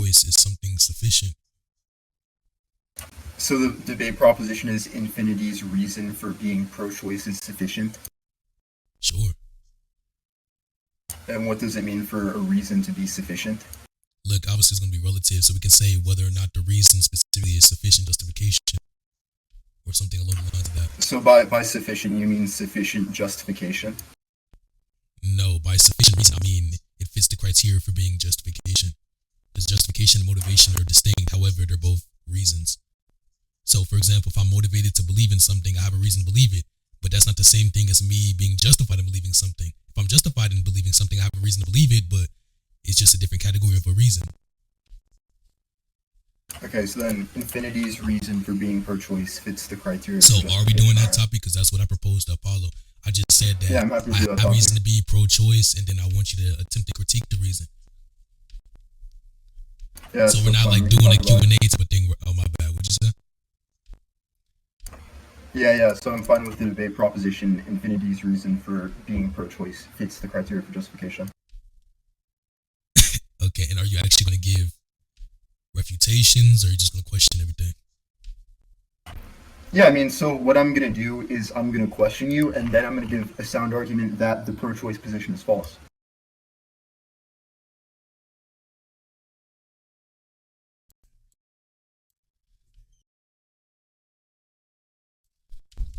pro-choice is something sufficient. So the debate proposition is infinity's reason for being pro-choice is sufficient? Sure. And what does it mean for a reason to be sufficient? Look, obviously it's going to be relative, so we can say whether or not the reason specifically is sufficient justification or something along the lines of that. So by sufficient, you mean sufficient justification? No, by sufficient reason, I mean it fits the criteria for being justification. Because justification and motivation are distinct, however, they're both reasons. So, for example, if I'm motivated to believe in something, I have a reason to believe it, but that's not the same thing as me being justified in believing something. If I'm justified in believing something, I have a reason to believe it, but it's just a different category of a reason. Okay, so then infinity's reason for being pro-choice fits the criteria. So are we doing that topic? Because that's what I proposed to Apollo. I just said that I'm happy to do that I have topic. reason to be pro-choice, and then I want you to attempt to critique the reason. Yeah, So we're not fine, like we can doing a talk about Q&A it. type of thing. Oh, my bad. What'd you say? Yeah, so I'm fine with the debate proposition. Infinity's reason for being pro-choice fits the criteria for justification. Okay, and are you actually going to give refutations, or are you just going to question everything? Yeah, I mean, so what I'm going to do is I'm going to question you, and then I'm going to give a sound argument that the pro-choice position is false.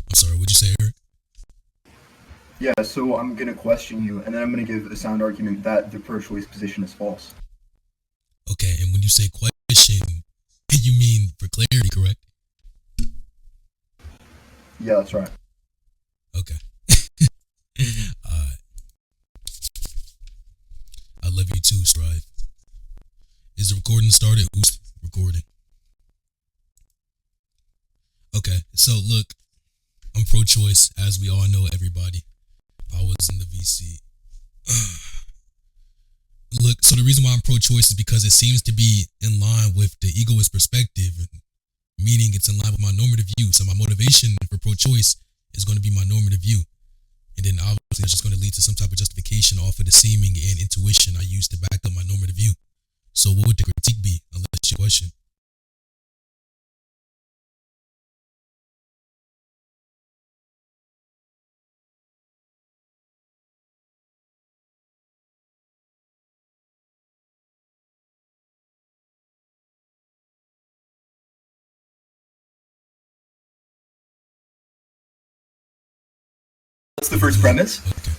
I'm sorry, what'd you say, Eric? Yeah, so I'm going to question you, and then I'm going to give a sound argument that the pro-choice position is false. Okay, and when you say question, you mean for clarity, correct? Yeah, that's right. Okay. I love you too, Strive. Is the recording started? Who's recording? Okay, so look, I'm pro-choice, as we all know, everybody. I was in the VC. Look, so the reason why I'm pro-choice is because it seems to be in line with the egoist perspective, meaning it's in line with my normative view. So my motivation for pro-choice is going to be my normative view. And then obviously it's just going to lead to some type of justification off of the seeming and intuition I use to back up my normative view. So what would the critique be, unless your question? What's the first premise? Okay.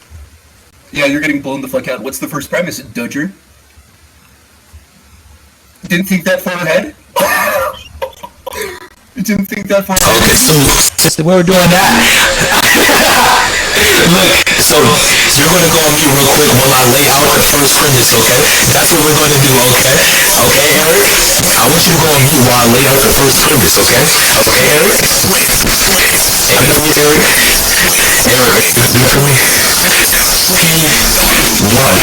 Yeah, you're getting blown the fuck out. What's the first premise, Dodger? Didn't think that far ahead? You didn't think that far ahead? Okay, so we're doing that. Look, so you're gonna go on mute real quick while I lay out the first premise, okay? That's what we're gonna do, okay? Okay, Eric? I want you to go on mute while I lay out the first premise, okay? Okay, Eric? Hey, I know you, Eric. Eric, you for me? P1.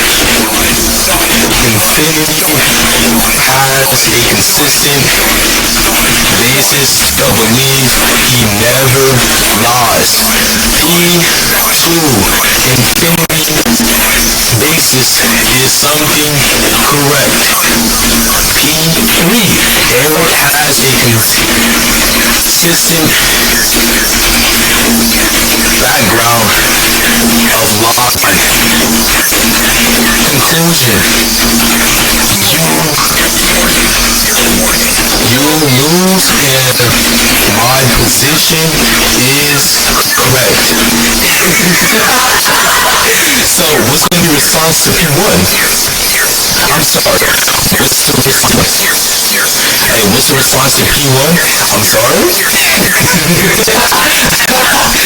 Infinity has a consistent basis of belief he never lies. P2. Infinity basis is something correct. P3. Eric has a consistent background of lie. Conclusion. You lose and my position is correct. So what's going to be response to P1? I'm sorry. What's the response? Hey, what's the response to P1? I'm sorry?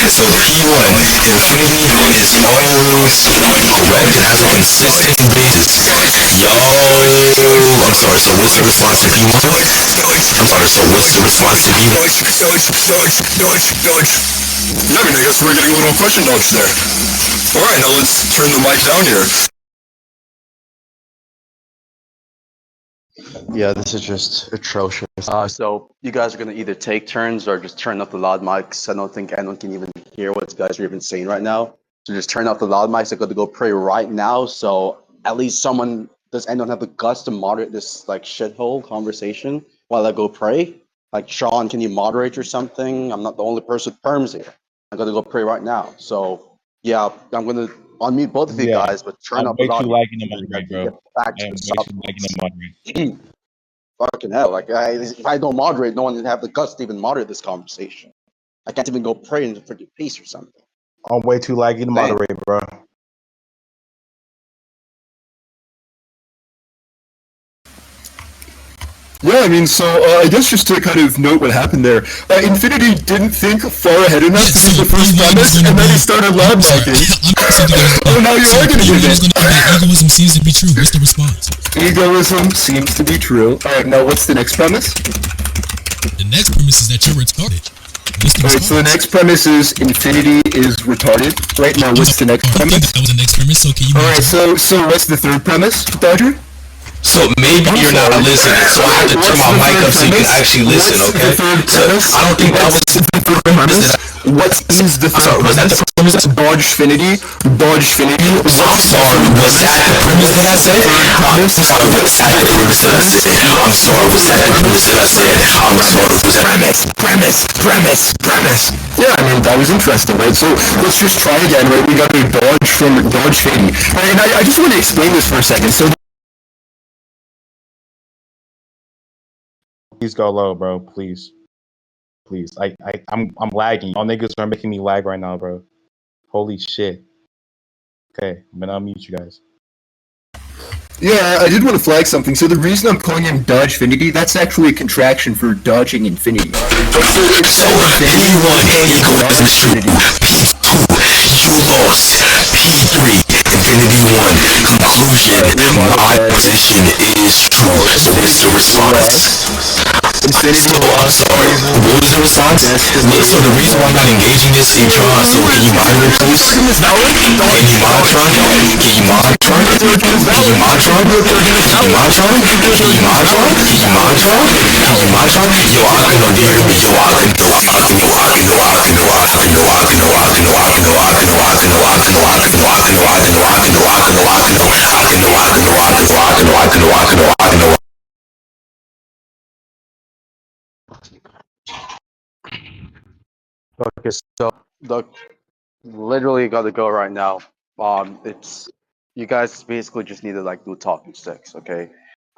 So P1, infinity is always correct. It has a consistent basis. Yo, I'm sorry, so what's the response to P1? I'm sorry, so what's the response to P1? Yeah, I mean, I guess we're getting a little question dodge there. Alright, now let's turn the mic down here. Yeah, this is just atrocious. So you guys are gonna either take turns or just turn up the loud mics. I don't think anyone can even hear what you guys are even saying right now. So just turn off the loud mics. I'm going to go pray right now. So at least someone does anyone have the guts to moderate this like shithole conversation while I go pray? Like, Sean, can you moderate or something? I'm not the only person with perms here. I'm gonna go pray right now. So yeah, I'm gonna unmute both of you guys, but turn up the I'm way too audio. lagging in moderate, bro. Back I to am the way too lagging in moderate. Fucking hell! Like, if I don't moderate, no one would have the guts to even moderate this conversation. I can't even go pray in freaking peace or something. I'm way too lagging to Damn. moderate, bro. Yeah, I mean, so I guess just to kind of note what happened there, Infinity didn't think far ahead enough to give the first premise, and then he started loud micing. Oh, now you are gonna give it. Egoism seems to be true. What's the response? Egoism seems to be true. Alright, now what's the next premise? The next premise is that you're retarded. What's the Alright, so the next premise is Infinity is retarded. Right now, what's the next I think premise? that was the next premise. So can you? Alright, so what's the third premise, Dodger? So maybe you're not listening, so I have to turn my mic up so you can actually listen, okay? So I don't think that was the third premise. What is the third was that the premise? Dodgefinity. Dodgefinity. I'm sorry, was that the premise that I said? I'm sorry, was that the premise that I said? I'm sorry, was that the premise that I said? I'm sorry, was that premise. Yeah, I mean, that was interesting, right? So let's just try again, right? We got a dodge from Dodgefinity. Right, and I just want to explain this for a second. So Please go low, bro. Please. I'm lagging. Y'all niggas are making me lag right now, bro. Holy shit. Okay, I'm gonna unmute you guys. Yeah, I did want to flag something. So the reason I'm calling him Dodgefinity, that's actually a contraction for dodging infinity. So P1 egoism is true. P2 you lost. P3 Infinity 1 conclusion. My position is true. So what's the response? So I'm sorry. What was the response? Look, so the reason why I'm not engaging this in Tron, so can you moderate please? Can you mod Tron? Can you mod Tron? Can you mod Tron? Can you mod Tron? Can you mod Tron? Can you mod Tron? Can you mod Tron? Yo, I can know, do you hear me? Yo, I can know. Okay, so the literally got to go right now. It's you guys basically just need to like do talking sticks, okay?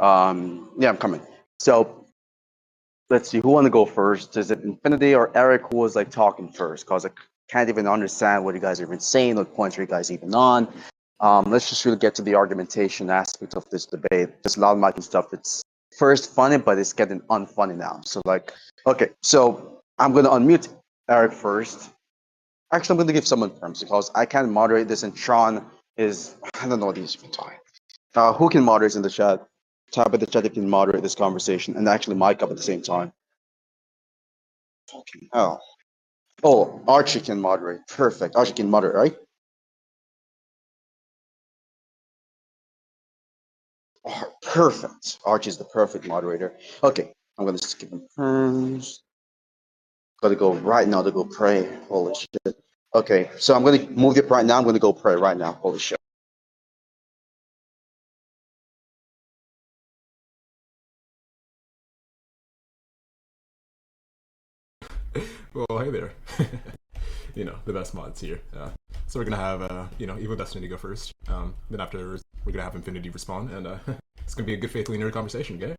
Yeah, I'm coming. So let's see, who want to go first? Is it Infinity or Eric who was like talking first? Cause I can't even understand what you guys are even saying, what points are you guys even on? Let's just really get to the argumentation aspect of this debate. There's a lot of mic and stuff. It's first funny, but it's getting unfunny now. So like, okay, so I'm gonna unmute Eric first. Actually, I'm going to give someone terms because I can't moderate this, and Sean is, I don't know what he's even talking. Who can moderate in the chat? Type in the chat if you can moderate this conversation, and actually mic up at the same time. Fucking hell. Oh, Archie can moderate. Perfect. Archie can moderate, right? Oh, perfect. Archie's the perfect moderator. Okay, I'm going to skip him terms. Gotta go right now to go pray. Holy shit. Okay, so I'm gonna move it right now. I'm gonna go pray right now. Holy shit. Well, hey there. The best mods here. So we're gonna have, Evil Destiny go first. Then after, we're gonna have Infinity respond, and it's gonna be a good faith linear conversation, okay?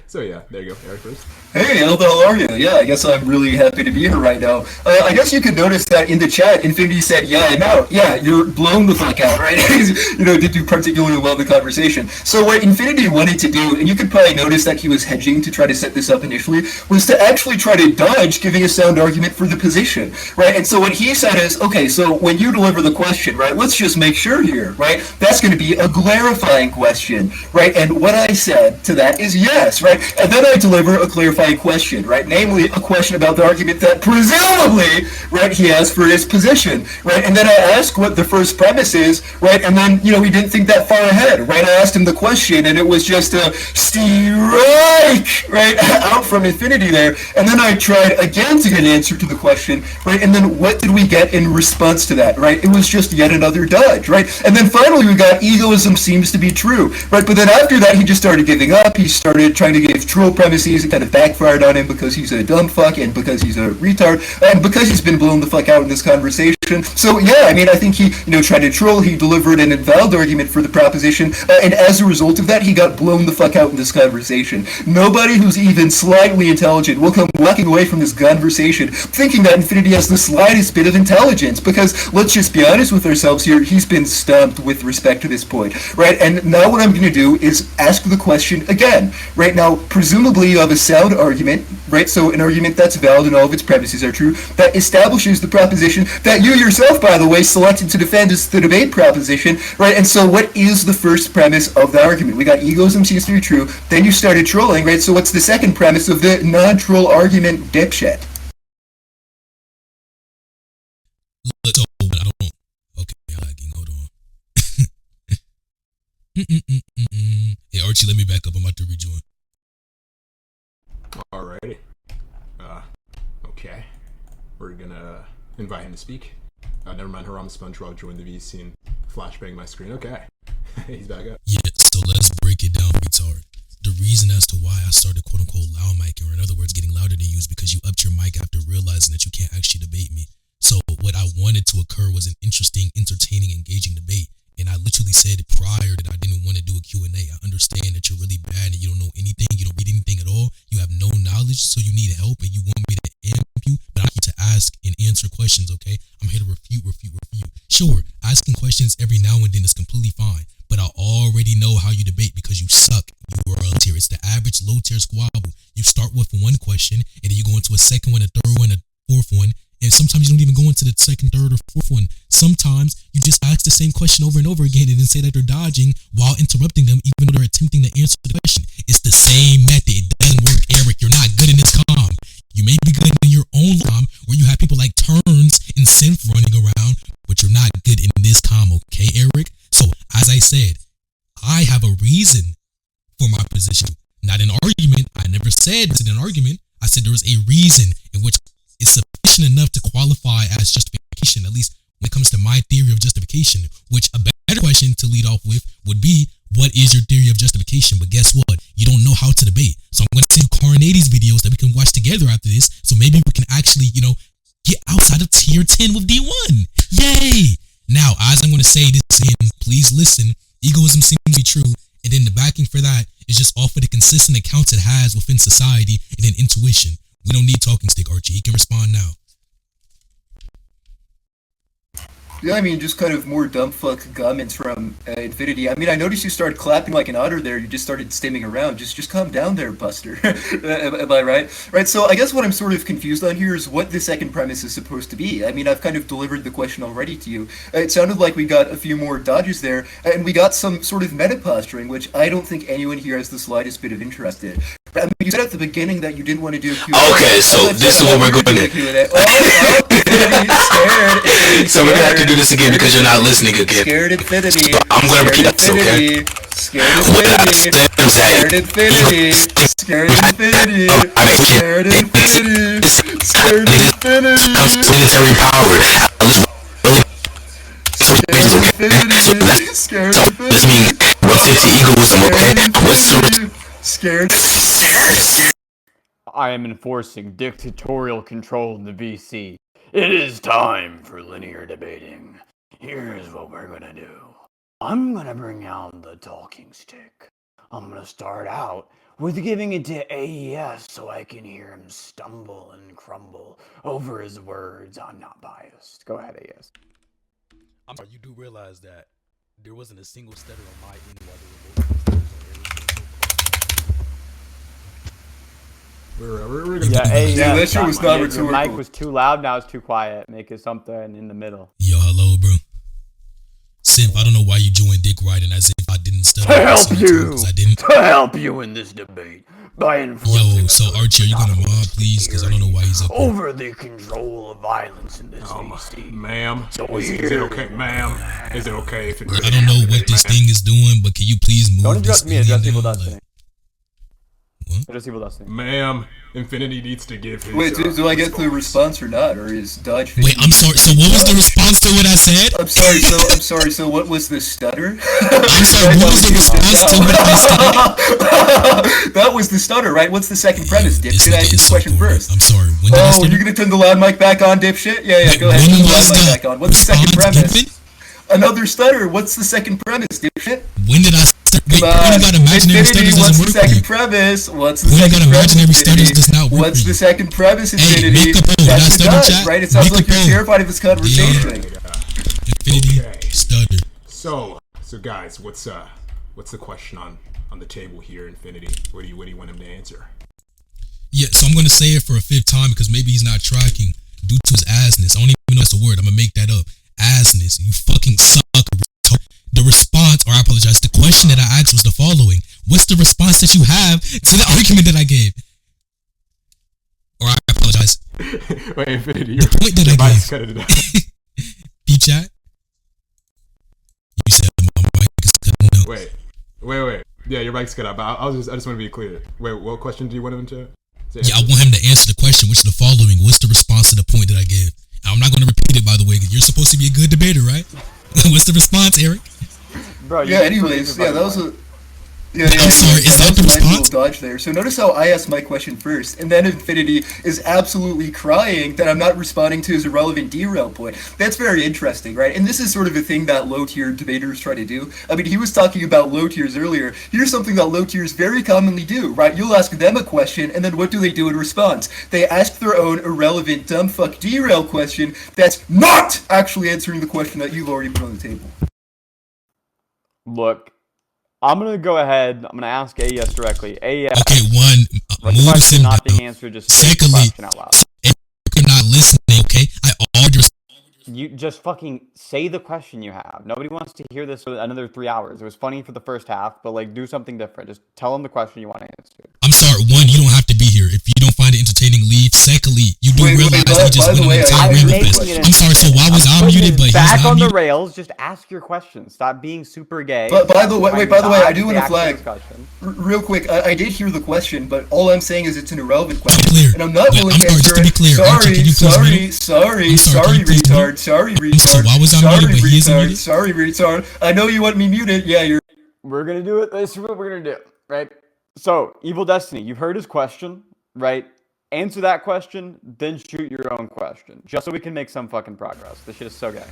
So yeah, there you go, Eric first. Hey, how the hell are you? Yeah, I guess I'm really happy to be here right now. I guess you could notice that in the chat, Infinity said, yeah, I'm out. Yeah, you're blown the fuck out, right? Did you particularly love the conversation? So what Infinity wanted to do, and you could probably notice that he was hedging to try to set this up initially, was to actually try to dodge giving a sound argument for the position, right? And so what he said is, okay, so when you deliver the question, right, let's just make sure here, right? That's going to be a clarifying question, right? And what I said to that is yes, right? And then I deliver a clarifying question, right? Namely, a question about the argument that presumably, right, he has for his position, right? And then I ask what the first premise is, right? And then, he didn't think that far ahead, right? I asked him the question, and it was just a steer right mic, right, out from Infinity there, and then I tried again to get an answer to the question, right, and then what did we get in response to that, right? It was just yet another dodge, right? And then finally we got egoism seems to be true, right? But then after that he just started giving up, he started trying to give troll premises, it kind of backfired on him because he's a dumb fuck and because he's a retard, and because he's been blown the fuck out in this conversation. So yeah, I mean, I think he, tried to troll, he delivered an invalid argument for the proposition, and as a result of that, he got blown the fuck out in this conversation. Nobody who's even slightly intelligent will come walking away from this conversation thinking that Infinity has the slightest bit of intelligence, because let's just be honest with ourselves here, he's been stumped with respect to this point, right? And now what I'm going to do is ask the question again, right? Now, presumably you have a sound argument, right? So an argument that's valid and all of its premises are true, that establishes the proposition that you yourself, by the way, selected to defend as the debate proposition, right? And so what is the first premise of the argument? We got egoism seems to be true, then you started trolling, right? So what's the second premise of the non-troll argument, dipshit? Look, so, but I don't. Okay, lagging. Hold on. Hey, Archie, let me back up. I'm about to rejoin. Alrighty. Okay. We're gonna invite him to speak. Never mind, Haram SpongeBob joined the VC and flashbang my screen. Okay. He's back up. Yeah, so let's break it down, retard. The reason as to why I started quote-unquote loud micing, or in other words, getting louder than you, is because you upped your mic after realizing that you can't actually debate me. So what I wanted to occur was an interesting, entertaining, engaging debate. And I literally said prior that I didn't want to do a Q&A. I understand that you're really bad and you don't know anything, you don't read anything at all, you have no knowledge, so you need help and you want me to amp you, but I'm here to ask and answer questions, okay? I'm here to refute. Sure, asking questions every now and then is completely fine, but I already know how you debate because you suck. You are low tier. It's the average low tier squabble. You start with one question and then you go into a second one, a third one, a fourth one, and sometimes you don't even go into the second, third, or fourth one. Sometimes you just ask the same question over and over again and then say that they're dodging while interrupting them even though they're attempting to answer the question. It's the same method. It doesn't work, Eric. You're not good in this calm. You may be good in your own calm where you have people like Turns and Synth running around, but you're not good in this calm, okay, Eric? So, as I said, I have a reason for my position, not an argument. I never said it's an argument. I said there was a reason in which it's sufficient enough to qualify as justification, at least when it comes to my theory of justification, which a better question to lead off with would be, what is your theory of justification? But guess what? You don't know how to debate. So I'm going to send you Carnati's videos that we can watch together after this, so maybe we can actually, get outside of tier 10 with D1. Yay! Now, as I'm going to say this again, please listen. Egoism seems to be true, and then the backing for that is just off of the consistent accounts it has within society, and then intuition. We don't need talking stick, Archie. He can respond now. Yeah, I mean, just kind of more dumb fuck comments from Infinity. I mean, I noticed you started clapping like an otter there. You just started stimming around. Just calm down there, Buster. Am I right? Right, so I guess what I'm sort of confused on here is what the second premise is supposed to be. I mean, I've kind of delivered the question already to you. It sounded like we got a few more dodges there, and we got some sort of meta posturing, which I don't think anyone here has the slightest bit of interest in. I mean, you said at the beginning that you didn't want to do a Q&A. Okay, so this is what we're going to do. So we're going to have to do this again because you're not listening again. Scared Infinity. So I'm going to repeat this, okay? Scared Infinity. Scared Infinity. Scared Infinity. Scared Infinity. Scared Infinity. Military power. Scared So this means relative to egoism, okay? What's the Scared. I am enforcing dictatorial control in the VC. It is time for linear debating. Here's what we're gonna do. I'm gonna bring out the talking stick. I'm gonna start out with giving it to AES so I can hear him stumble and crumble over his words. I'm not biased. Go ahead, AES. I'm sorry, you do realize that there wasn't a single stutter on my end while there were multiple stutters on Eric's end. We're gonna Yeah, that shit was not Your rhetorical. mic was too loud, now it's too quiet. Make it something in the middle. Yo, hello, bro. Simp, I don't know why you joined Dick Riding as if I didn't stutter. To help you! 'Cause I didn't. To help you in this debate by enforcing Yo, so Archie, are you gonna mob, please? Because I don't know why he's up here. over the control of violence in this VC. Ma'am, So is it okay, ma'am? Is it okay if it... I don't know what this thing is doing, but can you please move Don't this interrupt me, thing address in people there? destiny. What? just Evil Destiny. Ma'am, Infinity needs to give his. Wait, do I get the response or not, or is Dodge? Wait, I'm sorry. So what was the response to what I said? I'm sorry. So what was the stutter? I'm sorry. What was the response to what I said? That was the stutter, right? What's the second premise, dipshit? I asked this question first. I'm sorry. When did I Oh, stutter? you're gonna turn the loud mic back on, dipshit? Yeah, go ahead. When Turn the was loud mic the back on. What's the second response premise? given? Another stutter. What's the second premise, dipshit? When did I start? Wait, when you got imaginary Infinity, stutters what's doesn't the work for second you. premise? What's the When you second got premise? imaginary stutters Infinity? does not work What's for the you. second premise, Hey, Infinity? make a poll. Did I That's stutter, done, chat? right? It sounds Make a like you're poll. terrified of this conversation. Infinity Okay. stutter. So guys, what's the question on the table here, Infinity? What do you want him to answer? Yeah, so I'm gonna say it for a fifth time because maybe he's not tracking due to his assness. I don't even know if it's a word. I'm gonna make that up. Assness. You fucking suck. The response, or I apologize, the question that I asked was the following. What's the response that you have to the argument that I gave? Or I apologize. Wait, Infinity, The point that I mic's gave. cut it out. P-chat? You said my mic is cutting out. Wait. Yeah, your mic's cut out, but I just want to be clear. Wait, what question do you want him to Yeah, I want him to answer the question, which is the following. What's the response to the point that I gave? I'm not going to repeat it, by the way, because you're supposed to be a good debater, right? What's the response, Eric? Bro, Yeah, anyways, yeah, that was a... Yeah, I'm sorry, is that the was a nice little response? dodge there. So notice how I asked my question first, and then Infinity is absolutely crying that I'm not responding to his irrelevant derail point. That's very interesting, right? And this is sort of a thing that low-tier debaters try to do. I mean, he was talking about low tiers earlier. Here's something that low tiers very commonly do, right? You'll ask them a question, and then what do they do in response? They ask their own irrelevant dumb fuck derail question that's not actually answering the question that you've already put on the table. Look, I'm gonna go ahead. I'm gonna ask AES directly. AES. Okay, one, Like, the move question him not down. being answered, just say the Secondly, question out loud. you're not listening, okay? I ordered. You just fucking say the question you have. Nobody wants to hear this for another 3 hours. It was funny for the first half, but like do something different. Just tell them the question you want to answer. I'm sorry, one, you don't have to be here. If you don't find it entertaining, leave. Secondly, you do Wait, realize by- we just by the went on way, a entire I'm Rainbow making Fest. it I'm sorry, so why was I putting muted, it but he's back not on the muted? rails? Just ask your question. Stop being super gay. But by the way, I do want to Ask the flag discussion. real quick. I did hear the question, but all I'm saying is it's an irrelevant question, clear. and I'm not Wait, willing I'm to sorry, answer just to be it. clear, Archie, can you please mute? Sorry, I'm sorry, can you please mute? retard. Sorry, I'm sorry, why was I retard. muted, but he isn't retard. muted? Sorry, retard. I know you want me muted. Yeah, you're. We're gonna do it. This is what we're gonna do, right? So, Evil Destiny, you've heard his question, right? Answer that question, then shoot your own question, just so we can make some fucking progress. This shit is so gay.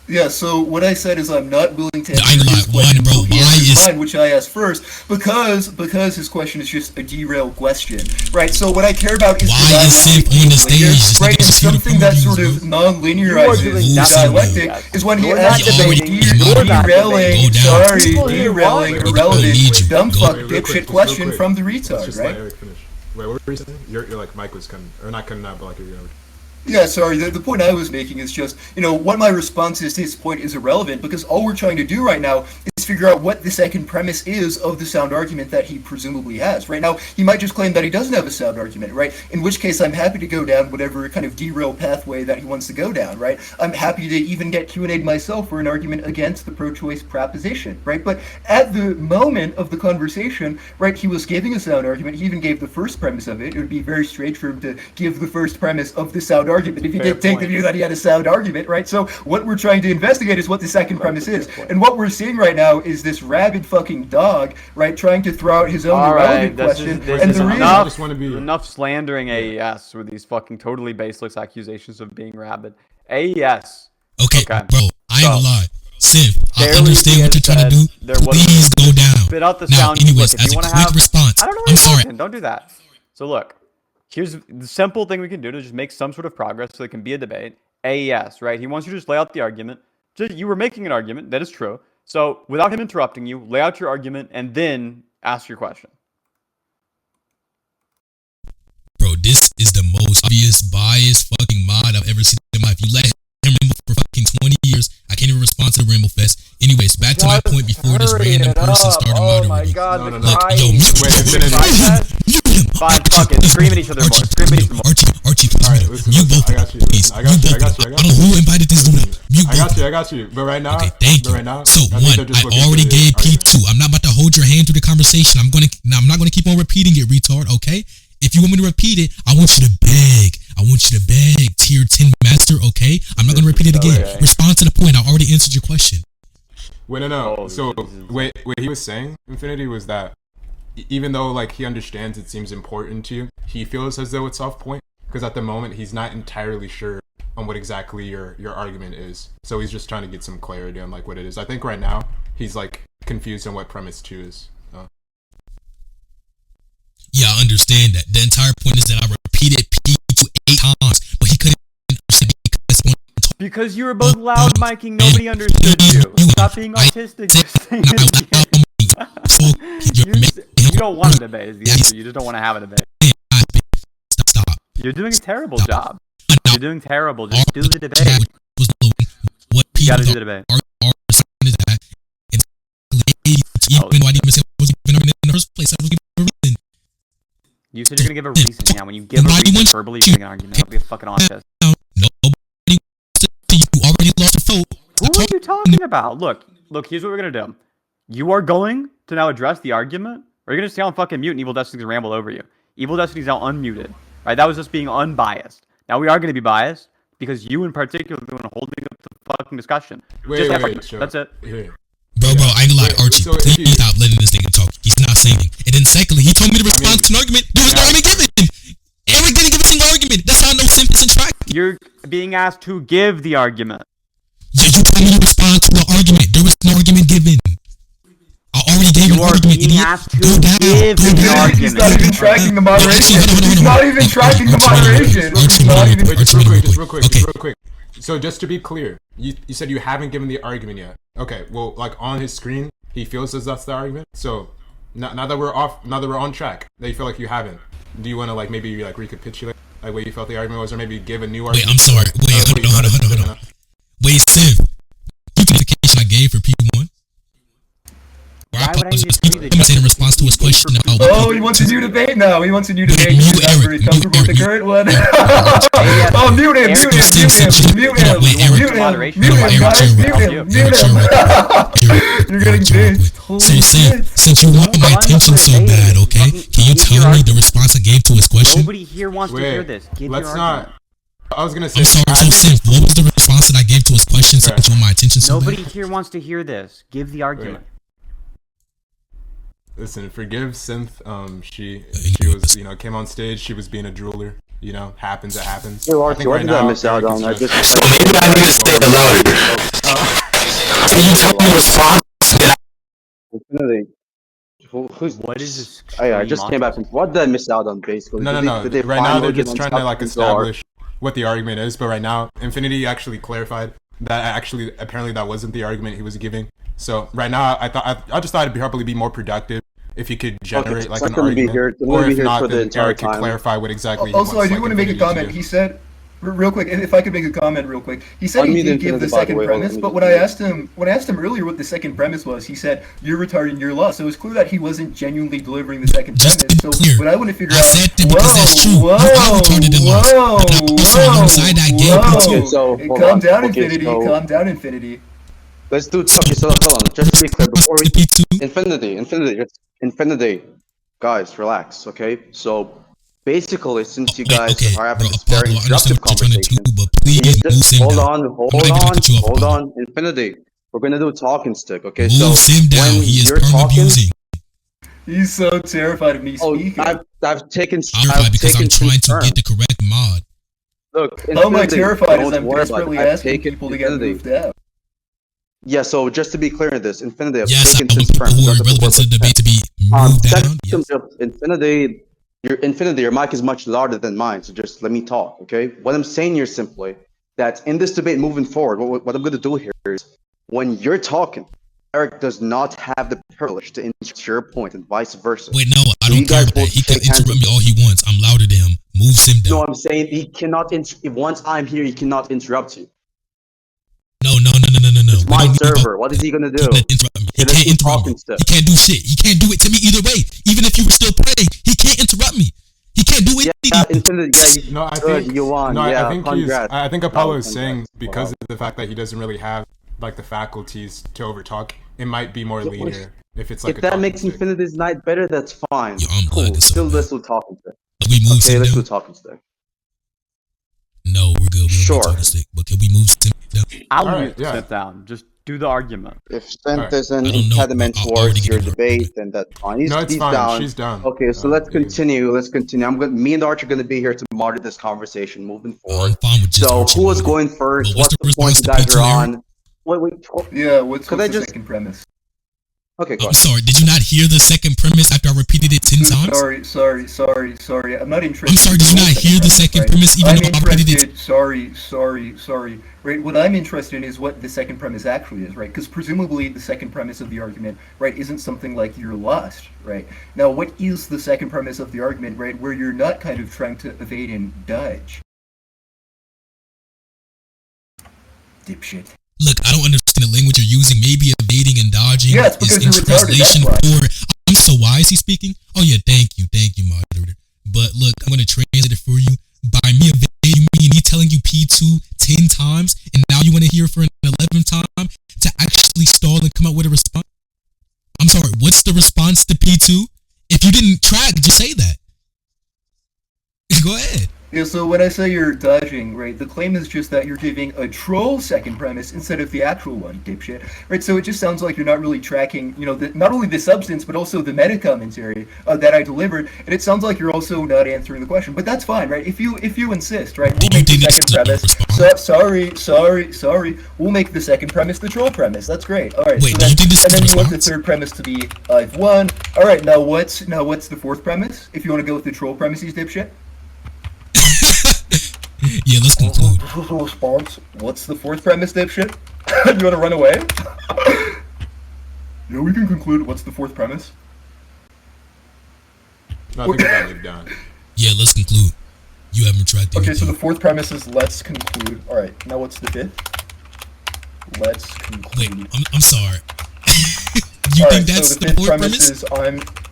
Yeah, so what I said is I'm not willing to I ain't answer gonna his lie, question one, bro, until he why answers is- mine, which I asked first, because his question is just a derail question, right? So what I care about is Why the is Sif dialectic on the being stage? linear, This right? nigga And just here to something that prove sort views, of bro. non-linearizes doing the nothing, dialectic yes. is when he You're asks not about debating. derailing, Go down. derailing, Go irrelevant, down. dumb Go- fuck Wait, real quick, dipshit just real question quick. from the Let's retard, just let right? Eric finish. Wait, what were you saying? Your like mic was cutting, or not cutting out, but like you're gonna. Yeah, sorry, the point I was making is just, what my response is to his point is irrelevant, because all we're trying to do right now is figure out what the second premise is of the sound argument that he presumably has. Right now, he might just claim that he doesn't have a sound argument, right? In which case, I'm happy to go down whatever kind of derail pathway that he wants to go down, right? I'm happy to even get Q&A'd myself for an argument against the pro-choice proposition, right? But at the moment of the conversation, right, he was giving a sound argument. He even gave the first premise of it. It would be very strange for him to give the first premise of the sound argument if he Fair did take the point. view that he had a sound argument, right? So what we're trying to investigate is what the second premise is. And what we're seeing right now is this rabid fucking dog, right, trying to throw out his own All right, irrelevant question. this And is the reason... enough. just wanna be- Enough slandering AES with these fucking totally baseless accusations of being rabid. AES. Okay, Okay. bro, I ain't gonna So, lie. Sif, I Barely understand what you're trying to said do. there was- Please go down. Spit out the Now, sound. anyways, Look, if as you a want to quick have response, I don't know. I'm sorry. Don't do that. So look, here's the simple thing we can do to just make some sort of progress so it can be a debate. AES, right? He wants you to just lay out the argument. Just, you were making an argument. That is true. So without him interrupting you, lay out your argument and then ask your question. Bro, this is the most obvious biased fucking mod I've ever seen in my life. You let him ramble for fucking 20 years. I can't even respond to the Ramble Fest. Anyways, back to my point before this random person started Oh my moderating. god, No, the no, no. Look, crying. yo, mute Wait, him. Infinity. Mute him. Fine, fuck it. Scream at each other more. Scream at each other more. Archie, please Alright, mute. listen, Mute both. I got you. Please. I got Mute you. both. I got you. I don't know who invited this dude up. Mute both. I got you. But right now, Okay, thank you. Right now, So I think one, they're just I looking already for the gave argument. P2. I'm not about to hold your hand through the conversation. I'm not gonna keep on repeating it, retard. Okay? If you want me to repeat it, I want you to beg. I want you to beg. Tier 10 master. Okay? I'm not gonna repeat it again. Okay. Respond to the point. I already answered your question. Wait, no. So wait, he was saying, Infinity, was that even though like he understands it seems important to you, he feels as though it's off point because at the moment he's not entirely sure on what exactly your argument is. So he's just trying to get some clarity on like what it is. I think right now he's like confused on what premise 2 is. Yeah, I understand that. The entire point is that I repeated P2 8 times, but he couldn't understand Because you were both loud micing, nobody understood you. Stop being autistic. You don't want a debate is the answer. You just don't want to have a debate. Stop. You're doing a terrible job. You're doing terrible. Just do the debate. What You gotta do the debate. In the first place, I was giving a reason. You said you're gonna give a reason. Yeah, when you give a reason verbally, you're giving an argument. Don't be a fucking autist. Nobody you already lost a vote. Who are you talking about? Look, here's what we're gonna do. You are going to now address the argument, or you're gonna stay on fucking mute and Evil Destiny's gonna ramble over you. Evil Destiny's now unmuted. Right? That was just being unbiased. Now we are gonna be biased because you in particular are holding up the fucking discussion. Wait, That's it. Bro, I ain't gonna lie, Archie. So Please stop letting this nigga talk. He's not singing. And then secondly, he told me to respond to an argument. There was no argument given. Eric didn't give a single argument. That's how I know Simp isn't tracking. You're being asked to give the argument. Yeah, you told me to respond to an argument. There was no argument given. I already gave an argument, being idiot. asked to Go down. give Go the down. argument. He's not even tracking the moderation. He's not even tracking the moderation. He's not even. Wait, just real quick. So just to be clear, you said you haven't given the argument yet. Okay, well, like on his screen, he feels as that's the argument. So now that we're on track, that you feel like you haven't. Do you want to like maybe like recapitulate like what you felt the argument was, or maybe give a new argument? Wait, I'm sorry. Wait, hold on. Wait, Sim, you can the clarification I gave for P1. Why would I need to give you the in response to his question about Oh, he wants a new debate now. He wants a new debate. Mute He's not very Eric, comfortable with the mute current one. Eric. Oh, mute him, mute him, mute him, Wait, Eric. mute him, guys, mute him, mute him. You're getting dissed. Holy So shit. since you want my attention so bad, okay? Can you tell me the response I gave to his question? Nobody here wants to hear this. Give let's your not. argument. I was gonna say. I'm sorry, so Sim, what was the response that I gave to his question since you want my attention so Nobody bad? here wants to hear this. Give the argument. Listen, forgive Synth. She was, came on stage. She was being a drooler. Happens. It happens. Hey, I Archie, think what right did I now, miss out Eric on? is I just- So maybe I need to say it louder. So you tell me response that Infinity. Who's What is this? I just came back from. What did I miss out on, basically? No. Did they Right now, they're finally just get trying to like on top of the establish what the argument is. But right now, Infinity actually clarified that apparently that wasn't the argument he was giving. So right now, I just thought it'd probably be more productive if you could generate like so an I'm gonna be argument, here- I'm or gonna be if here not, for the then entire Eric could time. clarify what exactly. he Also, I wants, do like, want to make a Infinity comment. do. He said, real quick, if I could make a comment real quick. He said he Unmute did give Infinity, the by the second way, hold on, premise, let me but just when I do asked him earlier what the second premise was, he said, "You're retarded, you're lost." So it was clear that he wasn't genuinely delivering the second Just to premise. be So clear, what I want to figure I out, said that because that's true. You are retarded and lost. But also on the side I gave Okay, you. so hold calm on. down, Okay, Infinity. so- Calm down, Infinity. Let's do. Okay, so hold on. Just to be clear, before we P2. Infinity, guys, relax. Okay, so basically, since you Wait, guys okay, are having bro, this very Apollo, I understand interruptive what you're trying to conversation, do, but please move just Sim hold down. on, I'm not even gonna cut you off, hold Apollo. on, Infinity. We're gonna do a talking stick. Okay, Move so Sim down. when He is you're talking, abusing. He's so terrified of me oh, speaking. I've taken. I'm I've because I'm taken trying to turns. get the correct mod. Look, How am I Infinity, terrified don't as I'm worry about desperately it. I've asking taken people to get Infinity. moved out? Yeah, so just to be clear in this, Infinity, I've Yes, I taken want since people who are terms. relevant to the debate to be moved down. Yes. Infinity, your mic is much louder than mine, so just let me talk, okay? What I'm saying here simply that in this debate moving forward, what I'm going to do here is when you're talking, Eric does not have the privilege to interrupt your point and vice versa. Wait, no, I So don't you care guys about that. both He can shake hands interrupt me all he wants. I'm louder than him. Move Sim down. No, I'm saying he cannot. Once I'm here, he cannot interrupt you. No. It's We my don't need no- server. What is he gonna do? He can't interrupt me. He let's can't keep interrupt me. talking stuff. He can't do shit. He can't do it to me either way. Even if you were still playing, he can't interrupt me. Yeah, Infinity. Yeah, No, I good, think you won. No, Yeah, I think congrats. I think Apollo is Congrats. saying because Wow. of the fact that he doesn't really have like the faculties to overtalk, it might be more Yeah, linear if it's like If a that talking makes stick. Infinity's night better, that's fine. Yo, I'm Cool. lagging so Still, bad. let's do talking stick. Can we move Okay, Sim let's do down? talking stick. No, we're good. We don't Sure. need to stick. But can we move Sim down? I'll Alright, mute yeah. sit down. Just do the argument. If Sim Alright. is an I don't know, impediment I'll already towards your get it. debate, then that's fine. No, it's He's fine. down. She's down. Okay, so let's you can- continue. Let's continue. Me and Arch are going to be here to moderate this conversation moving I'm forward. fine with just So Archie who is moving. going first? But What's the point you response guys to are P2 on? Wait. Yeah, what's Could the I just- second premise? Okay, go I'm ahead. sorry. Did you not hear the second premise after I repeated it 10 times? Sorry. I'm not interested. I'm sorry. in Did you not whole hear the second right? premise even I'm though I repeated it? interested. Sorry. Right. What I'm interested in is what the second premise actually is, right? Because presumably the second premise of the argument, right, isn't something like you're lost, right? Now, what is the second premise of the argument, right, where you're not kind of trying to evade and dodge? Dipshit. Look, I don't understand the language you're using. Maybe evading and dodging Yeah, it's is because in you're retarded, translation that's for. I'm so why is he speaking? Oh yeah, thank you, moderator. But look, I'm gonna translate it for you. By me evading, you mean me telling you P2 10 times, and now you want to hear for an 11th time to actually stall and come up with a response? I'm sorry. What's the response to P2? If you didn't track, just say that. Go ahead. Yeah, so when I say you're dodging, right, the claim is just that you're giving a troll second premise instead of the actual one, dipshit. Right, so it just sounds like you're not really tracking, not only the substance, but also the meta commentary that I delivered, and it sounds like you're also not answering the question. But that's fine, right? If you insist, right, we'll Do you make the think second that's a premise. response? Sorry. We'll make the second premise the troll premise. That's great. All right. Wait, so do you think this and is a then you want the response? third premise to be I've won. All right. Now what's the fourth premise? If you want to go with the troll premises, dipshit. Yeah, let's conclude. Response. What's the fourth premise, dipshit? You want to run away? Yeah, we can conclude. What's the fourth premise? No, I think we got moved down. Yeah, let's conclude. You haven't tracked Okay, anything. so the fourth premise is let's conclude. All right, now what's the fifth? Let's Wait, conclude. I'm sorry. You All think right, that's so the fifth fourth premise premise? is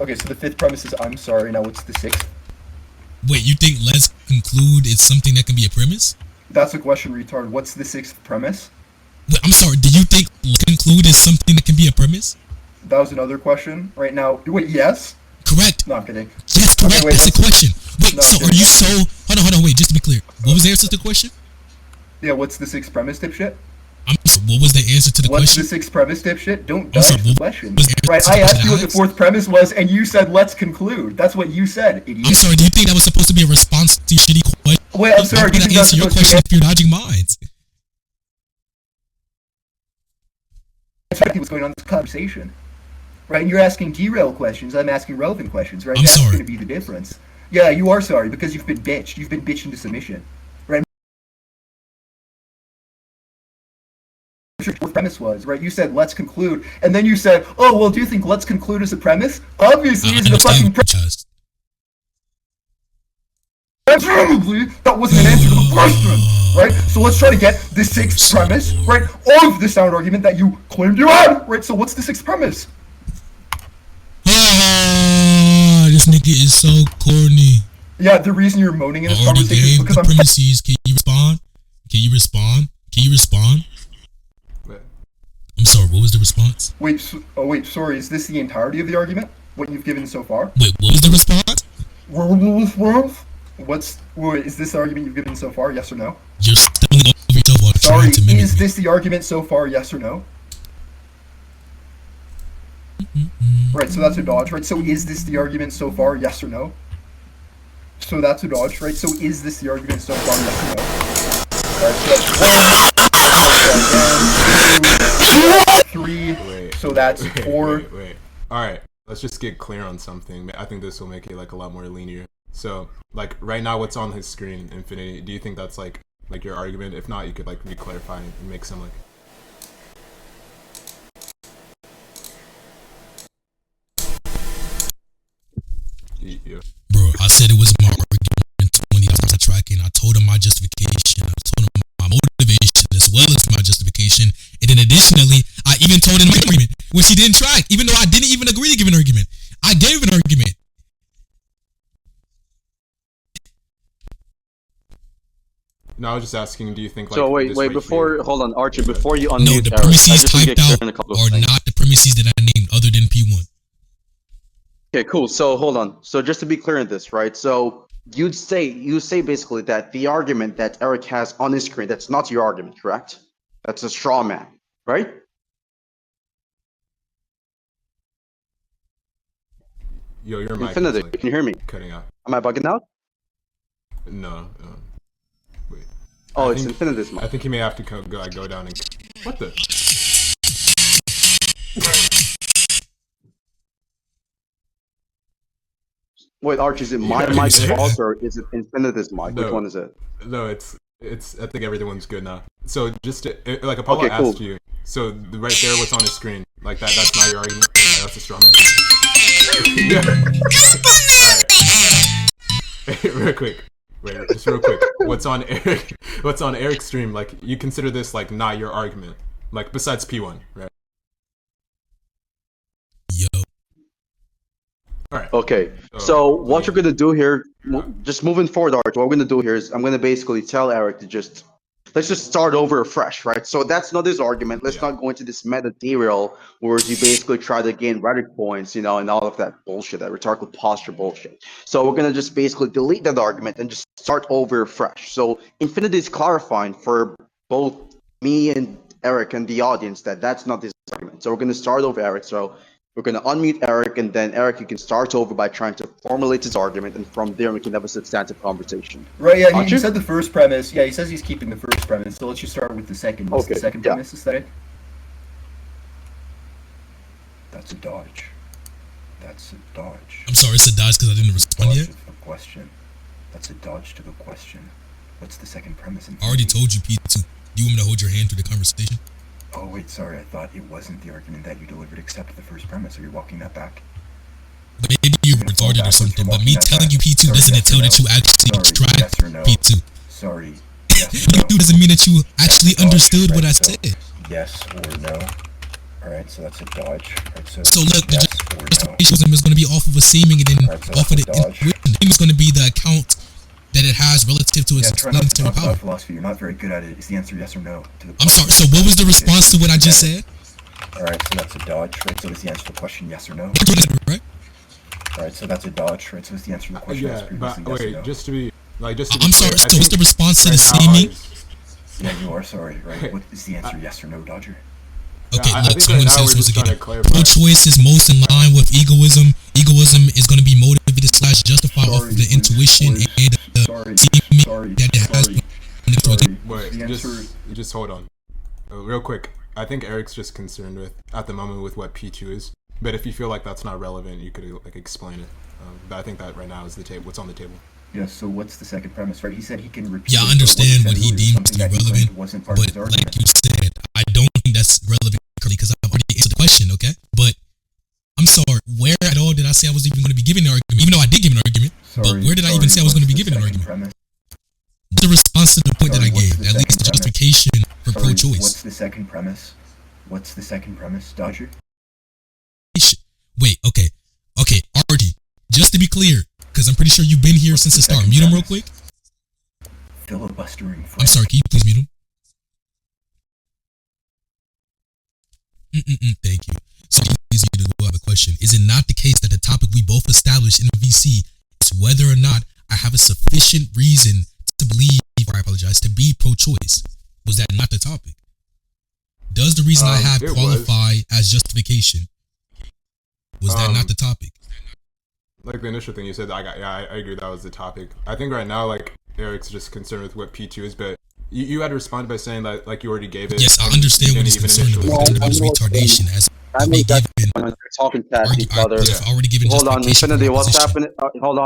okay. So the fifth premise is I'm sorry. Now what's the sixth? Wait, you think let's conclude is something that can be a premise? That's a question, retard. What's the sixth premise? Wait, I'm sorry. Do you think let's conclude is something that can be a premise? That was another question. Right now, wait, yes? Correct. No, I'm kidding. Yes, correct. Okay, wait, That's a let's- question. Wait, No, so I'm are you kidding. so? Hold on. Wait, just to be clear. What was the answer to the question? Yeah, what's the sixth premise, dipshit? What was the answer to the What's question? the sixth premise, dipshit? Don't I'm dodge sorry, the what question. was the answer Right, to I the asked question you I what the asked? fourth premise was, and you said let's conclude. That's what you said, idiot. I'm sorry. Do you think that was supposed to be a response to your shitty question? Wait, I'm sorry. Why Do you would think I that's answer your supposed to question be if you're dodging mines? exactly what's going on in this conversation? Right, and you're asking derail questions. I'm asking relevant questions. Right, I'm that's sorry. going to be the difference. Yeah, you are sorry because you've been bitched. You've been bitched into submission. Right. Your fourth premise was right. You said let's conclude, and then you said, "Oh well, do you think let's conclude is a premise?" Obviously, I it's a fucking understand what you asked. Presumably, that wasn't an answer to the question, right? So let's try to get the sixth premise, right, of the sound argument that you claimed you had, right? So what's the sixth premise? Ah, this nigga is so corny. Yeah, the reason you're moaning in I this already conversation is gave because the I'm. premises. Can you respond? Can you respond? Can you respond? But I'm sorry. What was the response? Wait, sorry. Is this the entirety of the argument? What you've given so far? Wait, what was the response? Wait, is this the argument you've given so far? Yes or no? You're stumbling over yourself while Sorry, trying to mimic is me. this the argument so far? Yes or no? Right, so that's a dodge, right? So is this the argument so far? Yes or no? So that's a dodge, right? So is this the argument so far? Yes or no? Alright, so that's 1, 3, wait. so that's wait, 4. Wait. All right. Let's just get clear on something. I think this will make it like a lot more linear. So, like right now, what's on his screen, Infinity? Do you think that's like your argument? If not, you could like re-clarify and make some like. Yeah. Bro, I said it was my argument 20 times I tracking. I told him my justification. I told him my motivation as well as my justification. And then additionally, I even told him my argument, which he didn't track, even though I didn't even agree to give an argument. I gave an argument. No, I was just asking. Do you think? Like, So wait, this wait, right before here- hold on, Archie, before you No, unmute the Eric, I premises just want to typed get clear out on a couple of are things. not the premises that I named other than P1. Okay, cool. So hold on. So just to be clear on this, right? So you say basically that the argument that Eric has on his screen, that's not your argument, correct? That's a straw man, right? Yo, your mic is Infinity, like can you hear me? cutting out. Am I bugging out? No. Wait. Oh, I it's think- Infinity's mic. I think you may have to go down and. What the? Wait, Archie, is it my Yeah, mic's yeah. fault or is it Infinity's mic? Which No. one is it? No, it's. I think everyone's good now. So just like Apollo Okay, cool. asked you. So right there, what's on his screen? Like that. That's not your argument. That's a straw man. Yeah. Alright. Real quick. Wait, just real quick. What's on Eric? What's on Eric's stream? Like you consider this like not your argument. Like besides P1, right? Yo. Alright. Okay, so what you're gonna do here, just moving forward, Arch, what we're gonna do here is I'm gonna basically tell Eric to let's just start over afresh, right? So that's not his argument. Let's not go into this meta derail where you basically try to gain rhetoric points, and all of that bullshit, that rhetorical posture bullshit. So we're gonna just basically delete that argument and just start over afresh. So Infinity is clarifying for both me and Eric and the audience that that's not his argument. So we're gonna start over, Eric. So we're going to unmute Eric, and then Eric, you can start over by trying to formulate his argument, and from there we can have a substantive conversation. Right, yeah, Aren't he you? said the first premise. Yeah, he says he's keeping the first premise, so let's just start with the second. What's Okay, the second yeah. premise, aesthetic? That's a dodge. That's a dodge. I'm sorry, it's a dodge because I didn't respond Dodge yet. to the question. That's a dodge to the question. What's the second premise? I already told you, P2. Do you want me to hold your hand through the conversation? Oh, wait, sorry, I thought it wasn't the argument that you delivered except the first premise. Are you walking that back? Maybe you're retarded or something, but me telling you P2 doesn't entail that you actually tried yes or no? P2. Sorry, yes or no? P2 doesn't mean that you actually Dodge, understood what I right, so said. Yes or no? Alright, so that's a dodge. Right, So look, the yes or no? justification is going to be off of a seeming and then Alright, so off of the that's a dodge. intuition. The name is going to be the account that it has relative to its Yeah, try not to explanatory talk power. about philosophy. You're not very good at it. Is the answer yes or no to the I'm sorry, so what was the response to what I just said? Alright, so that's a dodge, right? So is the answer to the question yes or no? Right? Alright, so that's a dodge, right? So is the answer to the question Yeah, yes previously but yes or wait, no? just to be just to be I'm sorry, clear, I so what's think the response to the right now seeming? ours- Yeah, you are sorry, right? What is the answer yes or no, Dodger? Okay, I look, think so I'm right going to now say we're this just trying again. to clarify. Pro-choice is most in line with egoism. Egoism is going to be motivated / justified off of the intuition and the seeming that it has. Wait, The answer just hold on. Real quick, I think Eric's just concerned with at the moment with what P2 is. But if you feel like that's not relevant, you could like explain it. But I think that right now is the table. What's on the table? Yeah, so what's the second premise, right? He said he can repeat Yeah, I it, but understand said what he earlier, deems something to be that he relevant, claimed wasn't part of but his argument. like you said, I don't think that's relevant because I've already answered the question, okay? But I'm sorry, where at all did I say I was even going to be giving an argument? Even though I did give an argument, but where did I even say I was going to be giving an argument? Premise? What's the response to the point that I Sorry, what's gave? the At least the second premise? justification for Sorry, pro-choice. what's the second premise? What's the second premise, Dodger? Wait, okay, Artie, just to be clear, because I'm pretty sure you've been here since the start. Mute him real quick. Filibustering I'm sorry, can you please mute him? Thank you. So please mute him. We'll have a question. Is it not the case that the topic we both established in the VC is whether or not I have a sufficient reason to believe, or I apologize, to be pro-choice? Was that not the topic? Does the reason I have it qualify as justification? Was that not the topic? Like the initial thing you said, I agree that was the topic. I think right now, like Eric's just concerned with what P2 is, but you had to respond by saying that like you already gave it. Yes, I understand what he's concerned about. Concerned about his retardation as I being mean, that's given. when you're talking past each other. I've already given Hold on, justification for Infinity, my what's position. happening? Hold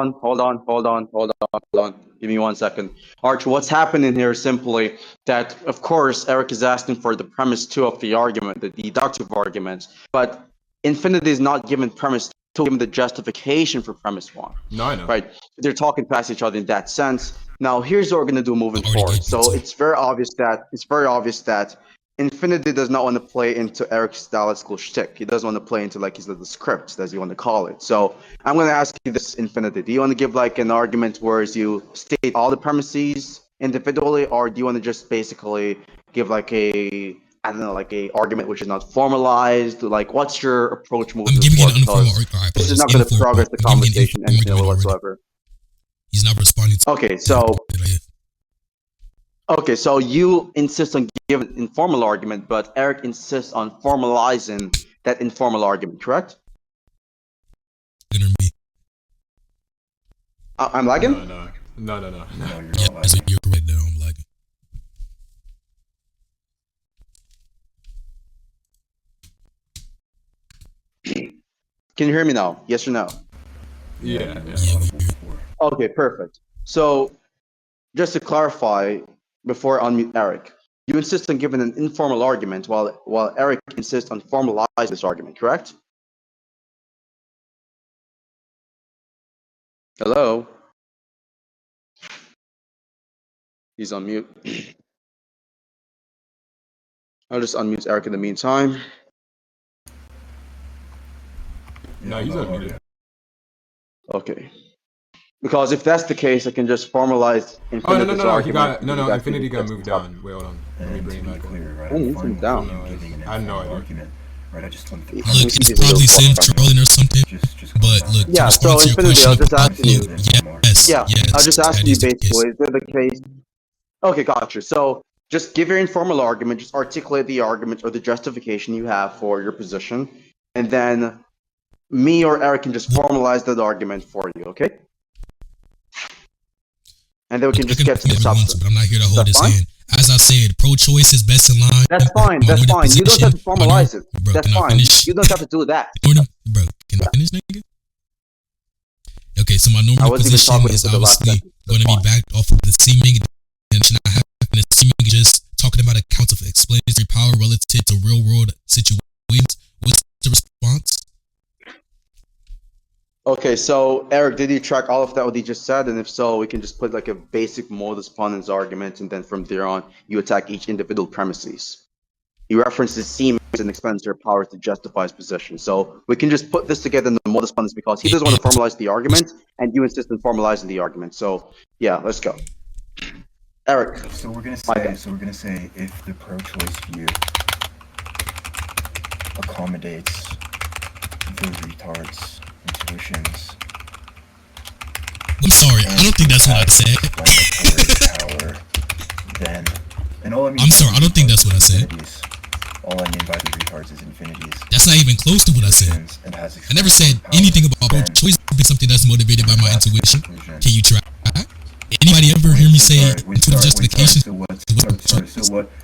on. Give me 1 second. Arch, what's happening here is simply that, of course, Eric is asking for the premise 2 of the argument, the deductive argument, but Infinity is not given premise 2, given the justification for premise 1. No, I know. Right? They're talking past each other in that sense. Now, here's what we're going to do moving forward. So it's very obvious that Infinity does not want to play into Eric's dialectical shtick. He doesn't want to play into like his little script, as you want to call it. So I'm going to ask you this, Infinity. Do you want to give like an argument where you state all the premises individually, or do you want to just basically give like a, I don't know, like a argument which is not formalized? Like, what's your approach moving I'm giving an forward? informal Because argument. this is not going to progress the conversation anything whatsoever. He's not responding to Okay, so you insist on giving an informal argument, but Eric insists on formalizing that informal argument, correct? me. I'm lagging? No, No, you're Yeah, not so lagging. you're correct there. I'm lagging. Can you hear me now? Yes or no? Yeah. Yeah, we hear. Okay, perfect. So, just to clarify, before I unmute Eric, you insist on giving an informal argument while Eric insists on formalizing this argument, correct? Hello? He's on mute. I'll just unmute Eric in the meantime. No, he's unmuted. Okay. Because if that's the case, I can just formalize Oh, Infinity's no. He argument. got You guys can Infinity got discuss moved the topic. down. Wait, hold on. Let me And to bring him be back. clear, right, Oh, I'm moved fine him with down. you giving an I had no informal idea. argument, right? I just want to Look, it's probably Sim trolling or something. But look, Yeah, to so respond to your Infinity, I was question, just asking you. yes, Yeah, yes, I was just that asking you is the case. basically, is it the case? Okay, gotcha. So just give your informal argument, just articulate the argument or the justification you have for your position, and then me or Eric can just formalize that argument for you, okay? And then we can Look, just get to the every once, substance. but I'm not here to hold That's his fine? hand. As I said, pro-choice is best in line. That's fine, that's Minority fine. You don't have to position, formalize it. Bro, That's can I fine. finish? You don't have to do that. Bro, can I finish, nigga? Okay, so my I normal wasn't even position talking is to the last obviously sentence. going to be That's fine. backed off of the seeming intention I have, and the seeming just talking about accounts of explanatory power relative to real-world situations. What's the response? Okay, so Eric, did you track all of that what he just said? And if so, we can just put like a basic modus ponens argument, and then from there on, you attack each individual premises. He references Siemens and explanatory power to justify his position. So we can just put this together in the modus ponens because he doesn't want to formalize the argument, and you insist on formalizing the argument. So yeah, let's go. Eric. So we're gonna My bad. say if the pro-choice view accommodates those retards' intuitions. I'm sorry, I don't think that's what I said. Power, then, and all I mean I'm sorry, I don't think that's what I said. infinities. All I mean by the retards is infinities. That's not even close to what I said. And has I never said anything about pro-choice being something that's motivated by my intuition. Can you try? Anybody ever hear me say intuitive justification?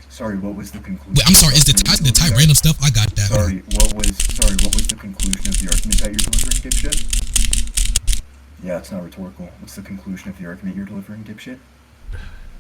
Sorry, what was the conclusion? Wait, I'm sorry, is the type random stuff? I got that. Sorry, what was the conclusion of the argument that you're delivering, dipshit? Yeah, it's not rhetorical. What's the conclusion of the argument you're delivering, dipshit?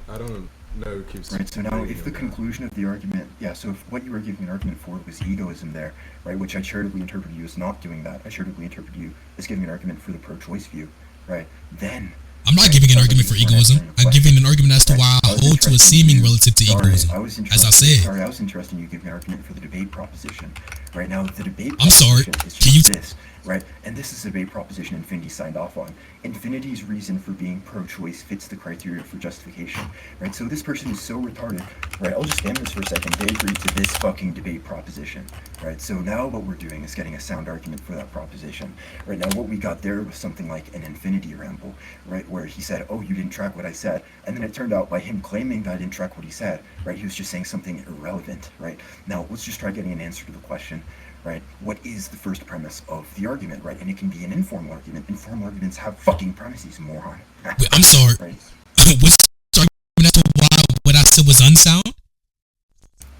I don't know who keeps. Right, so now if the conclusion of the argument, yeah, so if what you were giving an argument for was egoism there, right, which I charitably interpret you as not doing that, I charitably interpret you as giving an argument for the pro-choice view, right, then... I'm not giving an argument for egoism. I'm giving an argument as to why I hold to a seeming relative to egoism. As I said. Sorry, I was interested in you giving an argument for the debate proposition. Right now, the debate I'm sorry. proposition is Can you just this, right? And this is the debate proposition Infinity signed off on. Infinity's reason for being pro-choice fits the criteria for justification, right? So this person is so retarded, right? I'll just end this for a second. They agreed to this fucking debate proposition, right? So now what we're doing is getting a sound argument for that proposition. Right now, what we got there was something like an Infinity ramble, right? Where he said, oh, you didn't track what I said. And then it turned out by him claiming that I didn't track what he said, right? He was just saying something irrelevant, right? Now, let's just try getting an answer to the question, right? What is the first premise of the argument, right? And it can be an informal argument. Informal arguments have fucking premises, moron. Wait, I'm sorry. Right? What's the argument as to why what I said was unsound?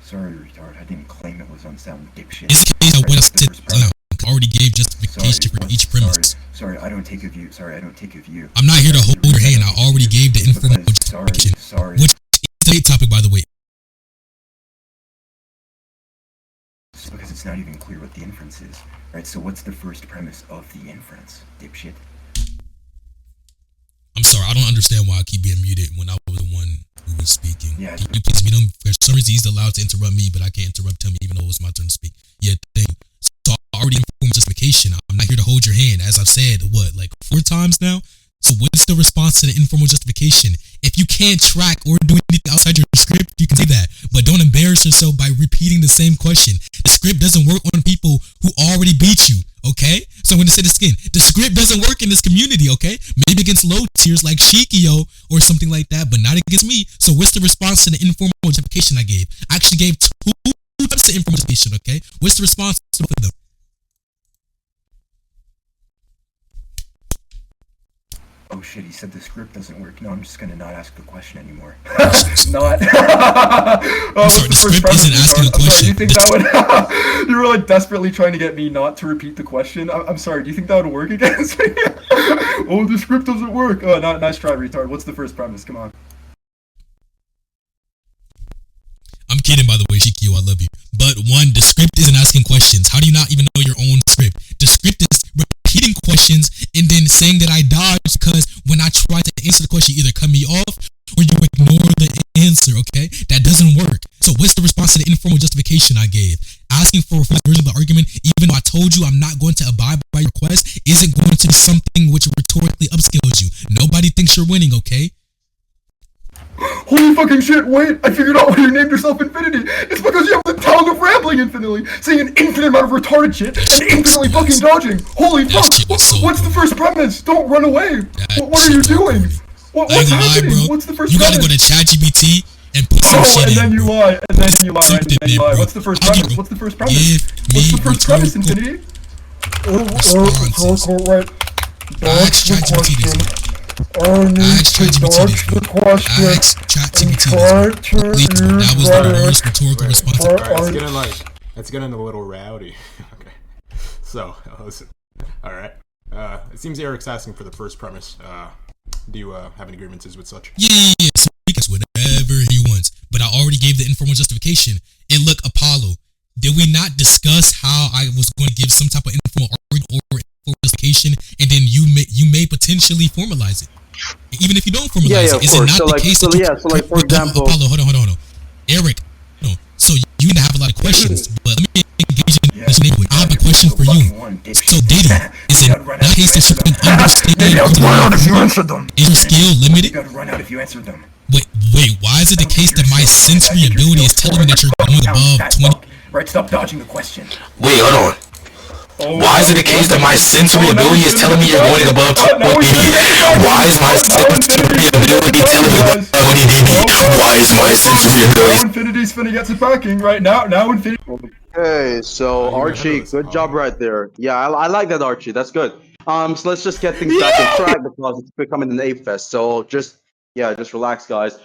Sorry, retard. I didn't claim it was unsound, dipshit. It's the case of what I Right, said the first premise. I already gave justification for each premise. Sorry, I don't take a view. Sorry, I don't take a view. I'm not here to hold your hand. I already gave the informal Because- justification. Sorry. Which is today's topic, by the way. Because it's not even clear what the inference is, right? So what's the first premise of the inference, dipshit? I'm sorry, I don't understand why I keep being muted when I was the one who was speaking. Yeah, Can you please mute him? For some reason, he's allowed to interrupt me, but I can't interrupt him even though it's my turn to speak. Yeah, thank you. So I already informed justification. I'm not here to hold your hand. As I've said, what, like 4 times now? So what's the response to the informal justification? If you can't track or do anything outside your script, you can say that. But don't embarrass yourself by repeating the same question. The script doesn't work on people who already beat you, okay? So I'm going to say this again. The script doesn't work in this community, okay? Maybe against low tiers like Shikio or something like that, but not against me. So what's the response to the informal justification I gave? I actually gave 2 types of informal justification, okay? What's the response to them? Oh shit, he said the script doesn't work. No, I'm just gonna not ask the question anymore. I'm sorry, the script isn't asking a question. Do you think that would... You were like desperately trying to get me not to repeat the question. I'm sorry, do you think that would work against me? Oh, the script doesn't work. Oh, nice try, retard. What's the first premise? Come on. I'm kidding, by the way, Shikio, I love you. But one, the script isn't asking questions. How do you not even know your own script? The script is repeating questions and then saying that I dodged because when I try to answer the question, you either cut me off or you ignore the answer, okay? That doesn't work. So what's the response to the informal justification I gave? Asking for a full version of the argument, even though I told you I'm not going to abide by your request, isn't going to be something which rhetorically upskills you. Nobody thinks you're winning, okay? Holy fucking shit, wait, I figured out why you named yourself Infinity. It's because you have the talent of rambling infinitely, saying an infinite amount of retarded shit, and infinitely fucking dodging. Holy fuck, what's the first premise? Don't run away. What are you doing? What's happening? What's the first premise? You gotta go to ChatGPT and put some shit in. And then you lie, and then you lie, right? And then you lie. What's the first premise? What's the first premise? What's the first premise, Infinity? Ask ChatGPT this. Ask ChatGPT That was the worst rhetorical response. Alright, it's getting a little rowdy. Okay. So, listen. Alright. It seems Eric's asking for the first premise. Do you have any grievances with such? Yeah. So he gets whatever he wants. But I already gave the informal justification. And look, Apollo, did we not discuss how I was going to give some type of informal argument or informal justification, and then you may potentially formalize it? Even if you don't formalize it, is it not the case that for example, Apollo, hold on. Eric, no. So you have a lot of questions, but let me engage in this anyway. I have a question for you. So, Diddy, is it not the case that you can understand? Is your skill limited? You gotta run out if you answer them. Wait, why is it the case that my sensory ability is telling me that you're going above 20? Right, stop dodging the question. Wait, hold on. Why is it the case that my sensory ability is telling me you're going above 20 dB? Why is my sensory ability telling me about 20 dB? Why is my sensory ability? Now Infinity's finna get to packing right now. Now Infinity. Okay, so Archie, good job right there. Yeah, I like that, Archie. That's good. So let's just get things back on track because it's becoming an ape fest. So just relax, guys.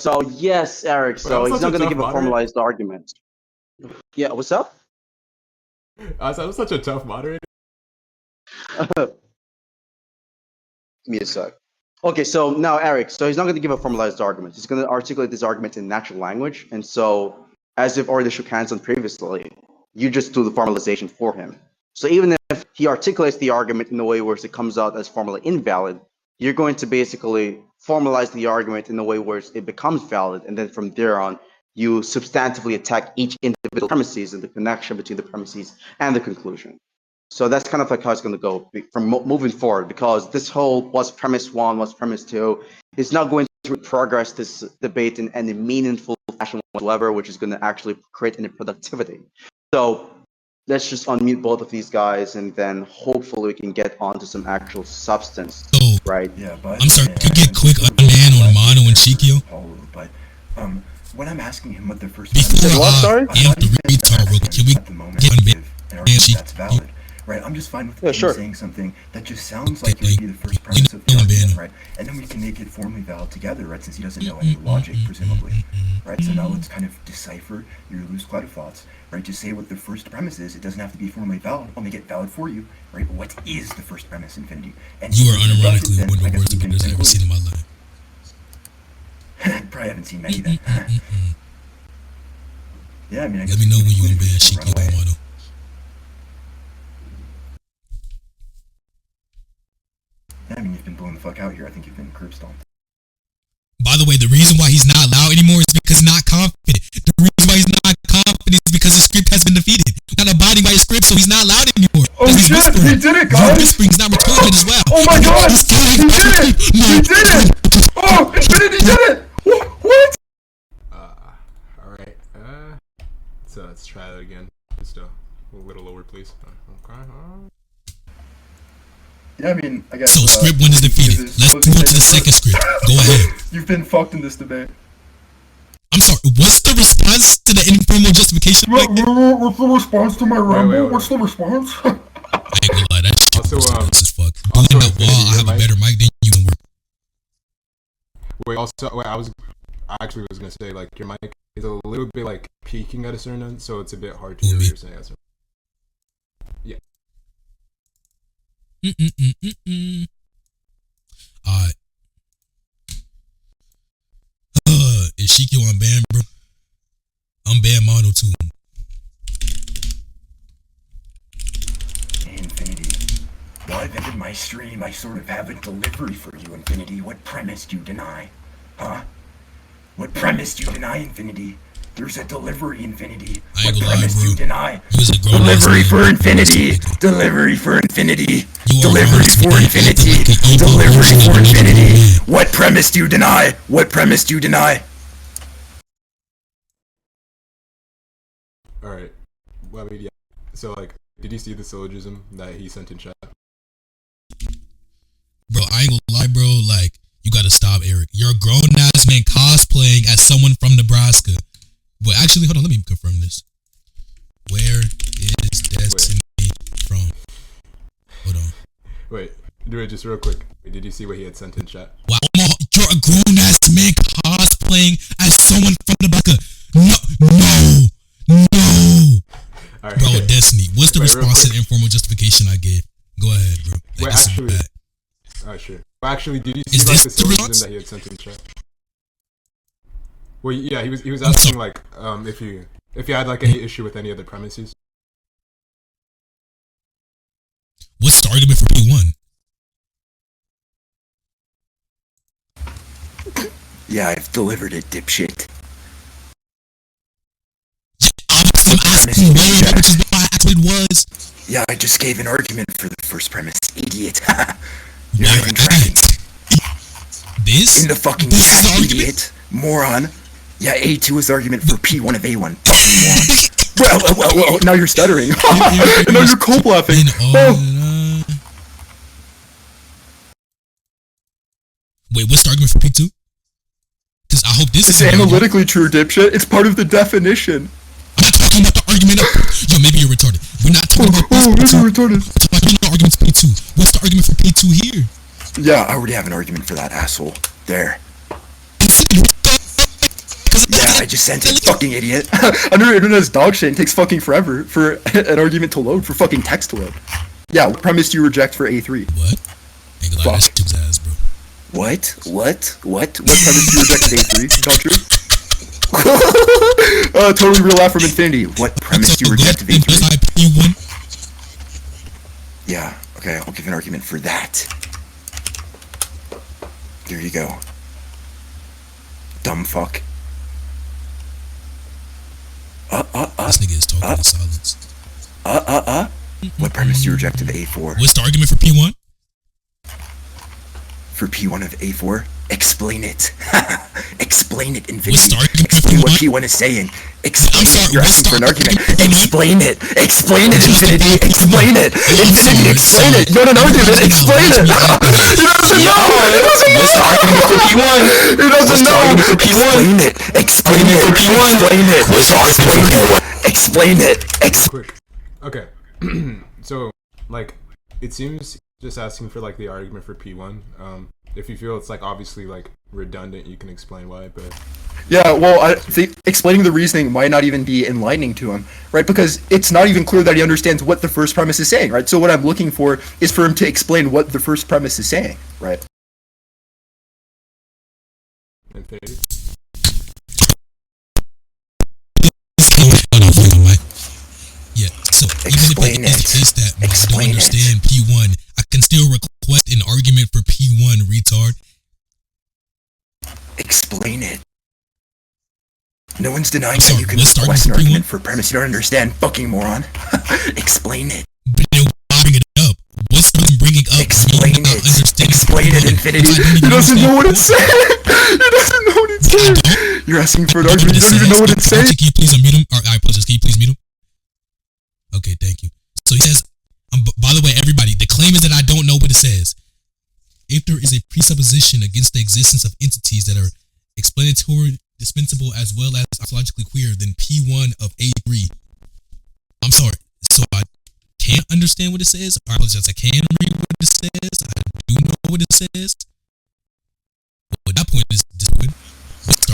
So yes, Eric. So he's not gonna give a formalized argument. Yeah, what's up? I said I'm such a tough moderator. Give me a sec. Okay, so now Eric, so he's not going to give a formalized argument. He's going to articulate this argument in natural language, and so, as if already shook hands on previously, you just do the formalization for him. So even if he articulates the argument in a way where it comes out as formally invalid, you're going to basically formalize the argument in a way where it becomes valid, and then from there on, you substantively attack each individual premises and the connection between the premises and the conclusion. So that's kind of like how it's going to go from moving forward, because this whole what's premise 1, what's premise 2 is not going to progress this debate in any meaningful fashion whatsoever, which is going to actually create any productivity. So let's just unmute both of these guys, and then hopefully we can get onto some actual substance, right? Yeah, but I'm sorry, could you get quick on Mono and Shikio? But when I'm asking him what the first before sorry? Can we get on that's valid. Right, I'm just fine with him saying something that just sounds like it would be the first premise of the argument, right? And then we can make it formally valid together, right? Since he doesn't know any logic, presumably, right? So now let's kind of decipher your loose cloud of thoughts, right? Just say what the first premise is. It doesn't have to be formally valid. I'll make it valid for you, right? What is the first premise, Infinity? And you are unironically one of the worst debaters I've ever seen in my life. Probably haven't seen many then. Yeah, I mean, let me know when you unban Shikio and Mono. I mean, you've been blowing the fuck out here. I think you've been curb stomped. By the way, the reason why he's not loud anymore is because he's not confident. The reason why he's not confident is because his script has been defeated. He's not abiding by his script, so he's not loud anymore. Oh shit, he did it, guys! He's whispering, he's not returning as well. Oh my god! He did it! He did it! Oh! try that again. Just a little lower, please. Okay. Yeah, I mean, I guess. So script 1 is defeated. Let's move on to the second script. Go ahead. You've been fucked in this debate. I'm sorry. What's the response to the informal justification? What's the response to my ramble? What's the response? I ain't gonna lie, that shit Also, was as fuck. also Doing that while I have a better mic than you and work. I actually was gonna say, like, your mic is a little bit like peaking at a certain end, so it's a bit hard to hear what you're saying. Yeah. Alright. Is Shikyo on ban, bro? I'm ban mono too. Hey, Infinity. While I've ended my stream, I sort of have a delivery for you, Infinity. What premise do you deny? Huh? What premise do you deny, Infinity? There's a delivery, Infinity. What premise do you deny? Delivery for Infinity! Delivery for Infinity! Delivery for Infinity! Delivery for Infinity! What premise do you deny? What premise do you deny? Alright. Well, I mean, yeah. So, like, did you see the syllogism that he sent in chat? Bro, I ain't gonna lie, bro. Like, you gotta stop, Eric. You're a grown-ass man cosplaying as someone from Nebraska. But actually, hold on, let me confirm this. Where is Destiny from? Hold on. Wait, do it just real quick. Wait, did you see what he had sent in chat? Wow, you're a grown-ass man cosplaying as someone from Nebraska. No. Right, bro, okay. Destiny, what's the Wait, response to the informal justification I gave? Go ahead, bro. Like, Wait, actually, sure. Well, actually, did you see Is like this the the syllogism response? that he had sent in chat? Well, yeah, he was asking like if you had like any issue with any of the premises. What's the argument for P1? Yeah, I've delivered it, dipshit. I'm asking where, which is what I actually was. Yeah, I just gave an argument for the first premise, idiot. You're not even trying. This? In the fucking this chat, idiot. Moron. Yeah, A2 is the argument for P1 of A1. Well, now you're stuttering. And now you're cold laughing. Wait, what's the argument for P2? Because I hope this is analytically true, dipshit. It's part of the definition. I'm not talking about the argument of... Yo, maybe you're retarded. We're not talking about this. Maybe you're retarded. We're talking about arguments P2. What's the argument for P2 here? Yeah, I already have an argument for that asshole. There. Yeah, I just sent it, fucking idiot. Under internet's dog shit, it takes fucking forever for an argument to load, for fucking text to load. Yeah, what premise do you reject for A3? What? Ain't gonna lie, that's dude's ass, bro. What? What premise do you reject for A3? Dog totally real laugh from Infinity. What premise do you reject of A3? Yeah, okay, I'll give an argument for that. There you go. Dumb fuck. This nigga is talking in silence. What premise do you reject of A4? What's the argument for P1? For P1 of A4? Explain it. Explain it, Infinity. What's the argument Explain for what P1? P1 is saying. Explain it. You're asking for an argument. P1? Explain it. Explain it, Infinity. Explain it. Infinity, explain it. You want an argument? Explain it. He doesn't know. What's the argument for P1? He doesn't know. Explain it. Explain it for P1. Explain it. What's the argument for P1? Explain it. Quick. Okay. So, like, it seems just asking for like the argument for P1. If you feel it's like obviously like redundant, you can explain why. But yeah, well, I think explaining the reasoning might not even be enlightening to him, right? Because it's not even clear that he understands what the first premise is saying, right? So what I'm looking for is for him to explain what the first premise is saying, right? Infinity. Yeah, so even if it is the case that I don't understand P1, I can still request an argument for P1, retard. Explain it. No one's denying that you can request an argument for a premise you don't understand, fucking moron. Explain it. But then why bring it up? What's bringing up? Explain it. Explain it, Infinity. He doesn't know what it's saying. He doesn't know what it's saying. You're asking for an argument. You don't even know what it's saying. Can you please unmute him? Or I apologize. Can you please mute him? Okay, thank you. So he says, by the way, everybody, the claim is that I don't know what it says. If there is a presupposition against the existence of entities that are explanatory, dispensable, as well as ontologically queer, then P1 of A3. I'm sorry. So I can't understand what it says. I apologize. I can read what it says. I do know what it says. But that point is disappointing.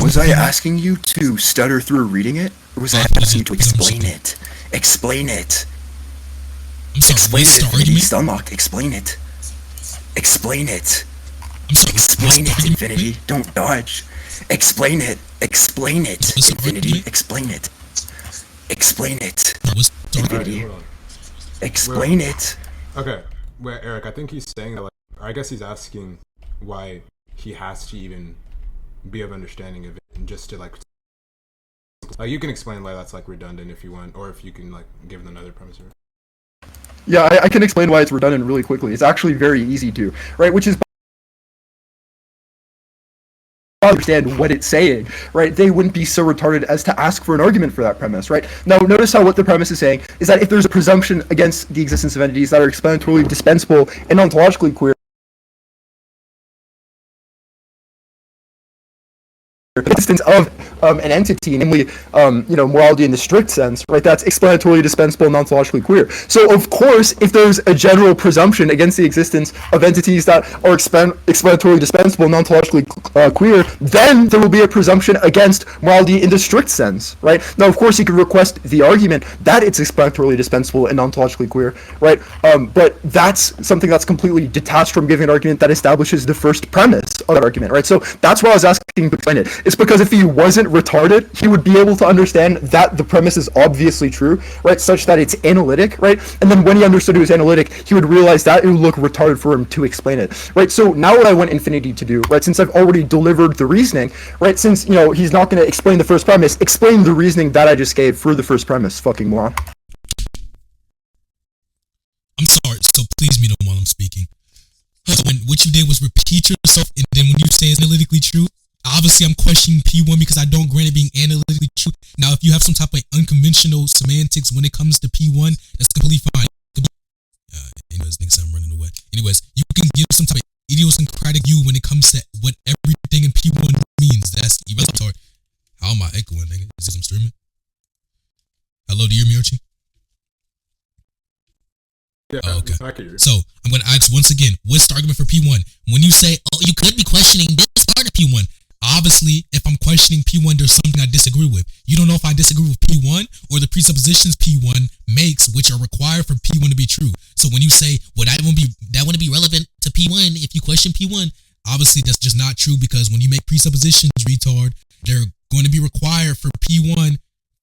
Was I asking you to stutter through reading it? Or was I asking you to explain it? Explain it. I'm sorry. Explain What's it, the Infinity. argument? It's unlocked. Explain it. Explain it. I'm sorry. Explain what's it, the argument? Infinity. Don't dodge. Explain it. Explain it, What's the Infinity. argument? Explain it. Explain it. What's the Alright, argument? Infinity. hold on. Explain it. Okay, wait, Eric, I think he's saying that, like, I guess he's asking why he has to even be of understanding of it, and just to, like, you can explain why that's, like, redundant if you want, or if you can, like, give another premise here. Yeah, I can explain why it's redundant really quickly. It's actually very easy to, right? Which is understand what it's saying, right? They wouldn't be so retarded as to ask for an argument for that premise, right? Now, notice how what the premise is saying is that if there's a presumption against the existence of entities that are explanatorily dispensable and ontologically queer, instance of an entity, namely, morality in the strict sense, right? That's explanatorily dispensable and ontologically queer. So, of course, if there's a general presumption against the existence of entities that are explanatorily dispensable and ontologically queer, then there will be a presumption against morality in the strict sense, right? Now, of course, you could request the argument that it's explanatorily dispensable and ontologically queer, right? But that's something that's completely detached from giving an argument that establishes the first premise of that argument, right? So that's why I was asking to explain it. It's because if he wasn't retarded, he would be able to understand that the premise is obviously true, right? Such that it's analytic, right? And then when he understood it was analytic, he would realize that it would look retarded for him to explain it, right? So now what I want Infinity to do, right? Since I've already delivered the reasoning, right? Since, he's not going to explain the first premise, explain the reasoning that I just gave for the first premise, fucking moron. I'm sorry, so please mute him while I'm speaking. So what you did was repeat yourself, and then when you say it's analytically true, obviously I'm questioning P1 because I don't grant it being analytically true. Now, if you have some type of unconventional semantics when it comes to P1, that's completely fine. Anyways, niggas, I'm running away. Anyways, you can give some type of idiosyncratic view when it comes to what everything in P1 means. That's irrelevant. Sorry. How am I echoing, nigga? Is this I'm streaming? Hello, do you hear me, Archie? Yeah, Oh, okay. I can hear you. So I'm going to ask once again, what's the argument for P1? When you say, oh, you could be questioning this part of P1. Obviously, if I'm questioning P1, there's something I disagree with. You don't know if I disagree with P1 or the presuppositions P1 makes, which are required for P1 to be true. So when you say, well, that wouldn't be relevant to P1 if you question P1, obviously that's just not true, because when you make presuppositions, retard, they're going to be required for P1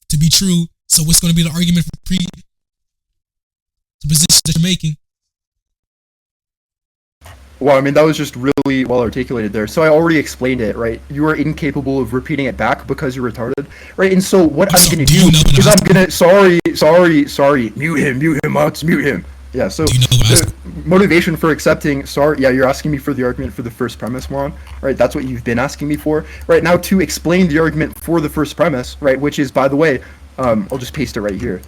to be true. So what's going to be the argument for presuppositions that you're making? Well, I mean, that was just really well articulated there. So I already explained it, right? You are incapable of repeating it back because you're retarded, right? And so what I'm going to do is I'm going to, sorry, mute him, Max, mute him. Yeah, so the motivation for accepting, you're asking me for the argument for the first premise, moron, right? That's what you've been asking me for, right? Now to explain the argument for the first premise, right, which is, by the way, I'll just paste it right here.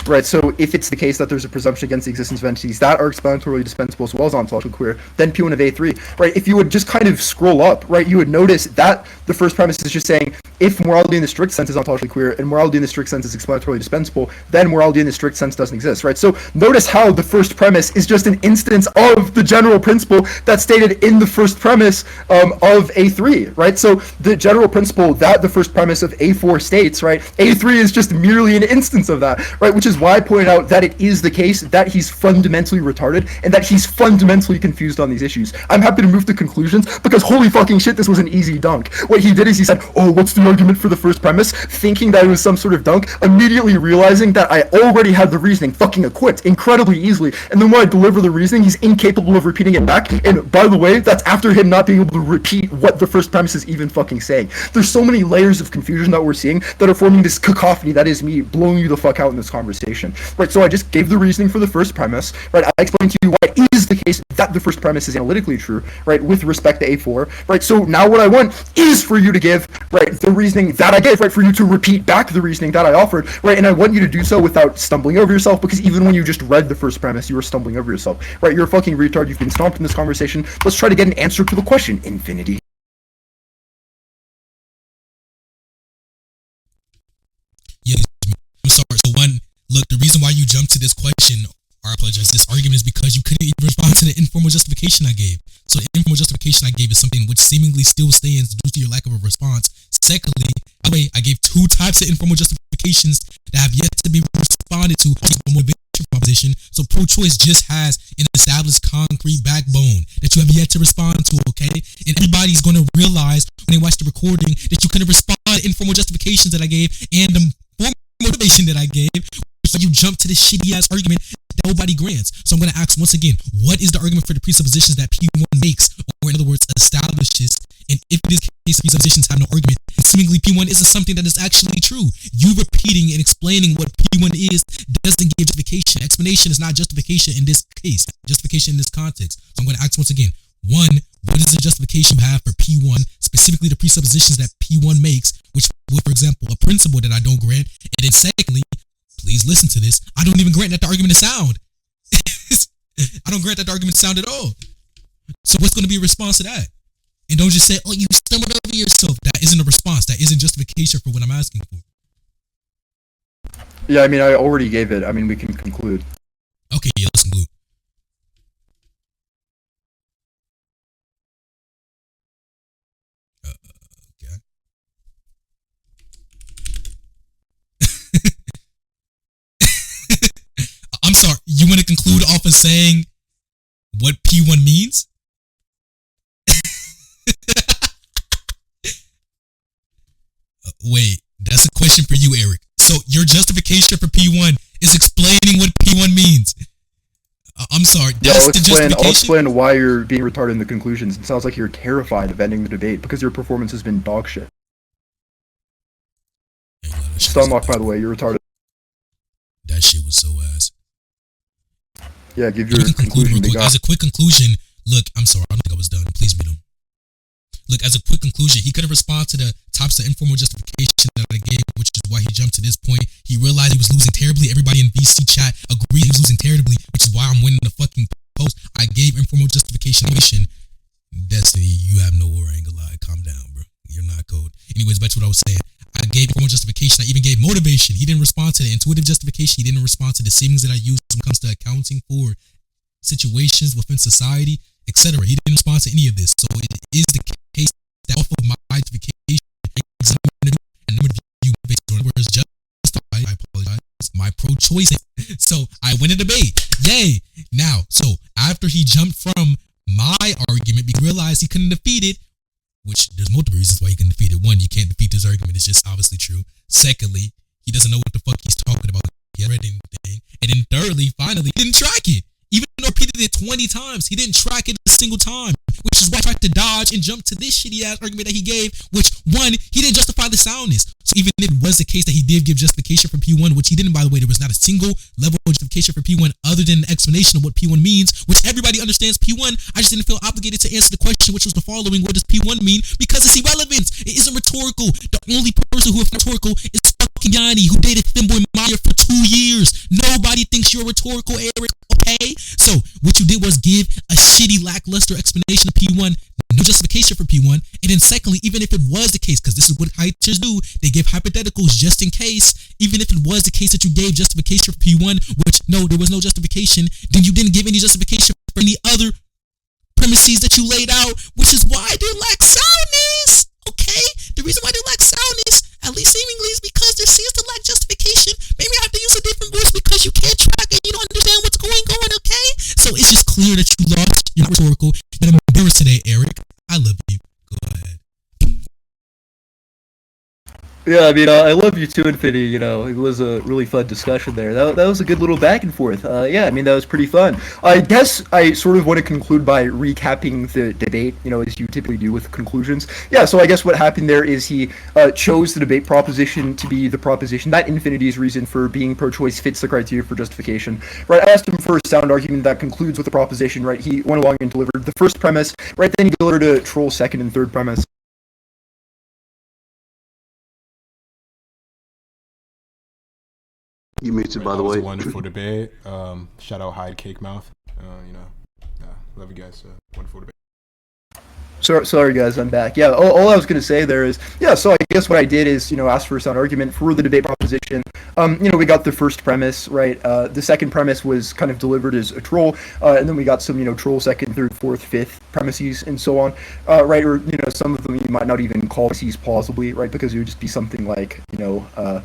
Right, so if it's the case that there's a presumption against the existence of entities that are explanatorily dispensable as well as ontologically queer, then P1 of A3, right, if you would just kind of scroll up, right, you would notice that the first premise is just saying, if morality in the strict sense is ontologically queer and morality in the strict sense is explanatorily dispensable, then morality in the strict sense doesn't exist, right? So notice how the first premise is just an instance of the general principle that's stated in the first premise of A3, right? So the general principle that the first premise of A4 states, right, A3 is just merely an instance of that, right, which is why I pointed out that it is the case that he's fundamentally retarded and that he's fundamentally confused on these issues. I'm happy to move to conclusions because holy fucking shit, this was an easy dunk. What he did is he said, oh, what's the argument for the first premise? Thinking that it was some sort of dunk, immediately realizing that I already had the reasoning fucking equipped incredibly easily. And then when I deliver the reasoning, he's incapable of repeating it back. And by the way, that's after him not being able to repeat what the first premise is even fucking saying. There's so many layers of confusion that we're seeing that are forming this cacophony that is me blowing you the fuck out in this conversation. conversation, right? So I just gave the reasoning for the first premise, right? I explained to you why it is the case that the first premise is analytically true, right, with respect to A4, right? So now what I want is for you to give, right, the reasoning that I gave, right, for you to repeat back the reasoning that I offered, right? And I want you to do so without stumbling over yourself, because even when you just read the first premise, you were stumbling over yourself, right? You're a fucking retard. You've been stomped in this conversation. Let's try to get an answer to the question, Infinity. Yeah, I'm sorry. So one, look, the reason why you jumped to this question, or I apologize, this argument is because you couldn't even respond to the informal justification I gave. So the informal justification I gave is something which seemingly still stands due to your lack of a response. Secondly, by the way, I gave two types of informal justifications that have yet to be responded to motivation proposition. So pro-choice just has an established concrete backbone that you have yet to respond to, okay? And everybody's going to realize when they watch the recording that you couldn't respond to informal justifications that I gave and the motivation that I gave. So you jump to this shitty ass argument that nobody grants. So I'm going to ask once again, what is the argument for the presuppositions that P1 makes, or in other words, establishes? And if it is the case that presuppositions have no argument, seemingly P1 isn't something that is actually true. You repeating and explaining what P1 is doesn't give justification. Explanation is not justification in this case. Justification in this context. So I'm going to ask once again, one, what is the justification you have for P1, specifically the presuppositions that P1 makes, which would, for example, a principle that I don't grant? And then secondly, please listen to this, I don't even grant that the argument is sound. I don't grant that the argument is sound at all. So what's going to be a response to that? And don't just say, oh, you stumbled over yourself. That isn't a response. That isn't justification for what I'm asking for. Yeah, I mean, I already gave it. I mean, we can conclude. Okay, yeah, let's conclude. Okay. I'm sorry, you want to conclude off of saying what P1 means? Wait, that's a question for you, Eric. So your justification for P1 is explaining what P1 means. I'm sorry. Yeah, That's the justification? I'll explain why you're being retarded in the conclusions. It sounds like you're terrified of ending the debate because your performance has been dog shit. Stunlock, by the way, you're retarded. That shit was so ass. Yeah, give your Let me conclude conclusion. real quick. Big As a quick conclusion, look, I'm sorry, I don't think I was done. Please mute him. Look, as a quick conclusion, he could have responded to the types of informal justification that I gave, which is why he jumped to this point. He realized he was losing terribly. Everybody in VC chat agreed he was losing terribly, which is why I'm winning the fucking post. I gave informal justification. Destiny, you have no aura, I ain't gonna lie. Calm down, bro. You're not code. Anyways, back to what I was saying. I gave informal justification. I even gave motivation. He didn't respond to the intuitive justification. He didn't respond to the seemings that I use when it comes to accounting for situations within society, etc. He didn't respond to any of this. So it is the case that off of my justification and number of you based on words justified, I apologize, my pro-choice. So I win a debate. Yay! Now, so after he jumped from my argument, he realized he couldn't defeat it, which there's multiple reasons why he can defeat it. One, you can't defeat this argument. It's just obviously true. Secondly, he doesn't know what the fuck he's talking about. He hasn't read anything. And then thirdly, finally, he didn't track it. Even though I repeated it 20 times, he didn't track it a single time, which is why I tried to dodge and jump to this shitty ass argument that he gave, which one, he didn't justify the soundness. So even if it was the case that he did give justification for P1, which he didn't, by the way, there was not a single level of justification for P1 other than an explanation of what P1 means, which everybody understands P1. I just didn't feel obligated to answer the question, which was the following: what does P1 mean? Because it's irrelevant. It isn't rhetorical. The only person who is rhetorical is fucking Yanni, who dated Femboy Meyer for 2 years. Nobody thinks you're rhetorical, Eric. Okay? So what you did was give a shitty, lackluster explanation of P1, no justification for P1, and then secondly, even if it was the case, because this is what teachers do, they give hypotheticals just in case. Even if it was the case that you gave justification for P1, which no, there was no justification, then you didn't give any justification for any other premises that you laid out, which is why they lack soundness. Okay? The reason why they lack soundness, at least seemingly, is because there seems to lack justification. Maybe I have to use a different voice because you can't track it, you don't understand what's going on, okay? So it's just clear that you lost your rhetorical. You've been embarrassed today, Eric. I love you. Go ahead. Yeah, I mean, I love you too, Infinity. You know, it was a really fun discussion there. That was a good little back and forth. Yeah, I mean, that was pretty fun. I guess I sort of want to conclude by recapping the debate, you know, as you typically do with conclusions. Yeah, so I guess what happened there is he chose the debate proposition to be the proposition that Infinity's reason for being pro-choice fits the criteria for justification. Right, I asked him for a sound argument that concludes with the proposition, right? He went along and delivered the first premise, right? Then he delivered a troll second and third premise. You muted, by the That was way. a wonderful debate. Shout out Hyde Cake Mouth. You know, love you guys. Wonderful debate. Sorry guys, I'm back. Yeah, all I was gonna say there is, yeah, so I guess what I did is, you know, ask for a sound argument for the debate proposition. You know, we got the first premise, right? The second premise was kind of delivered as a troll, and then we got some, you know, troll second, third, fourth, fifth premises and so on, right? Or, you know, some of them you might not even call premises plausibly, right? Because it would just be something like, you know,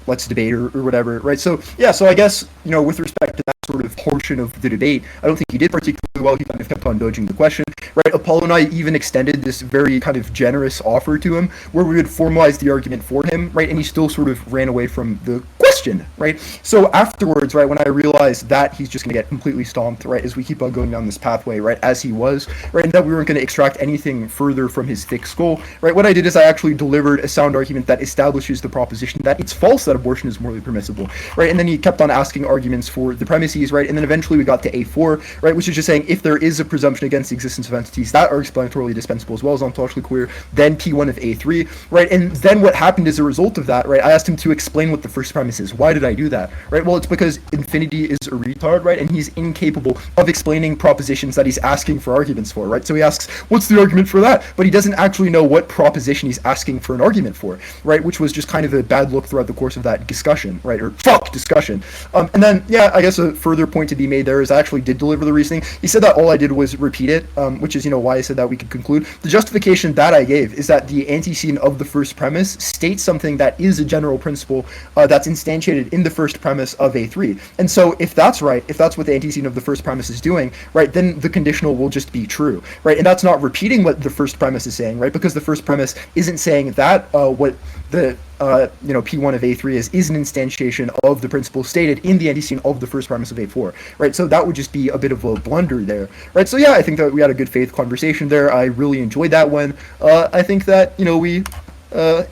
let's debate or whatever, right? So yeah, so I guess, you know, with respect to that sort of portion of the debate, I don't think he did particularly well. He kind of kept on dodging the question, right? Apollo and I even extended this very kind of generous offer to him where we would formalize the argument for him, right? And he still sort of ran away from the question, right? So afterwards, right, when I realized that he's just gonna get completely stomped, right, as we keep on going down this pathway, right, as he was, right, and that we weren't gonna extract anything further from his thick skull, right, what I did is I actually delivered a sound argument that establishes the proposition that it's false that abortion is morally permissible, right? And then he kept on asking arguments for the premises, right? And then eventually we got to A4, right, which is just saying if there is a presumption against the existence of entities that are explanatorily dispensable as well as ontologically queer, then P1 of A3, right? And then what happened as a result of that, right, I asked him to explain what the first premise is. Why did I do that, right? Well, it's because Infinity is a retard, right? And he's incapable of explaining propositions that he's asking for arguments for, right? So he asks, what's the argument for that? But he doesn't actually know what proposition he's asking for an argument for, right? Which was just kind of a bad look throughout the course of that discussion, right? Or discussion. And then, yeah, I guess a further point to be made there is I actually did deliver the reasoning. He said that all I did was repeat it, which is, you know, why I said that we could conclude. The justification that I gave is that the antecedent of the first premise states something that is a general principle that's instantiated in the first premise of A3. And so if that's right, if that's what the antecedent of the first premise is doing, right, then the conditional will just be true, right? And that's not repeating what the first premise is saying, right? Because the first premise isn't saying that what the you know, P1 of A3 is an instantiation of the principle stated in the antecedent of the first premise of A4, right? So that would just be a bit of a blunder there, right? So yeah, I think that we had a good faith conversation there. I really enjoyed that one. I think that, you know, we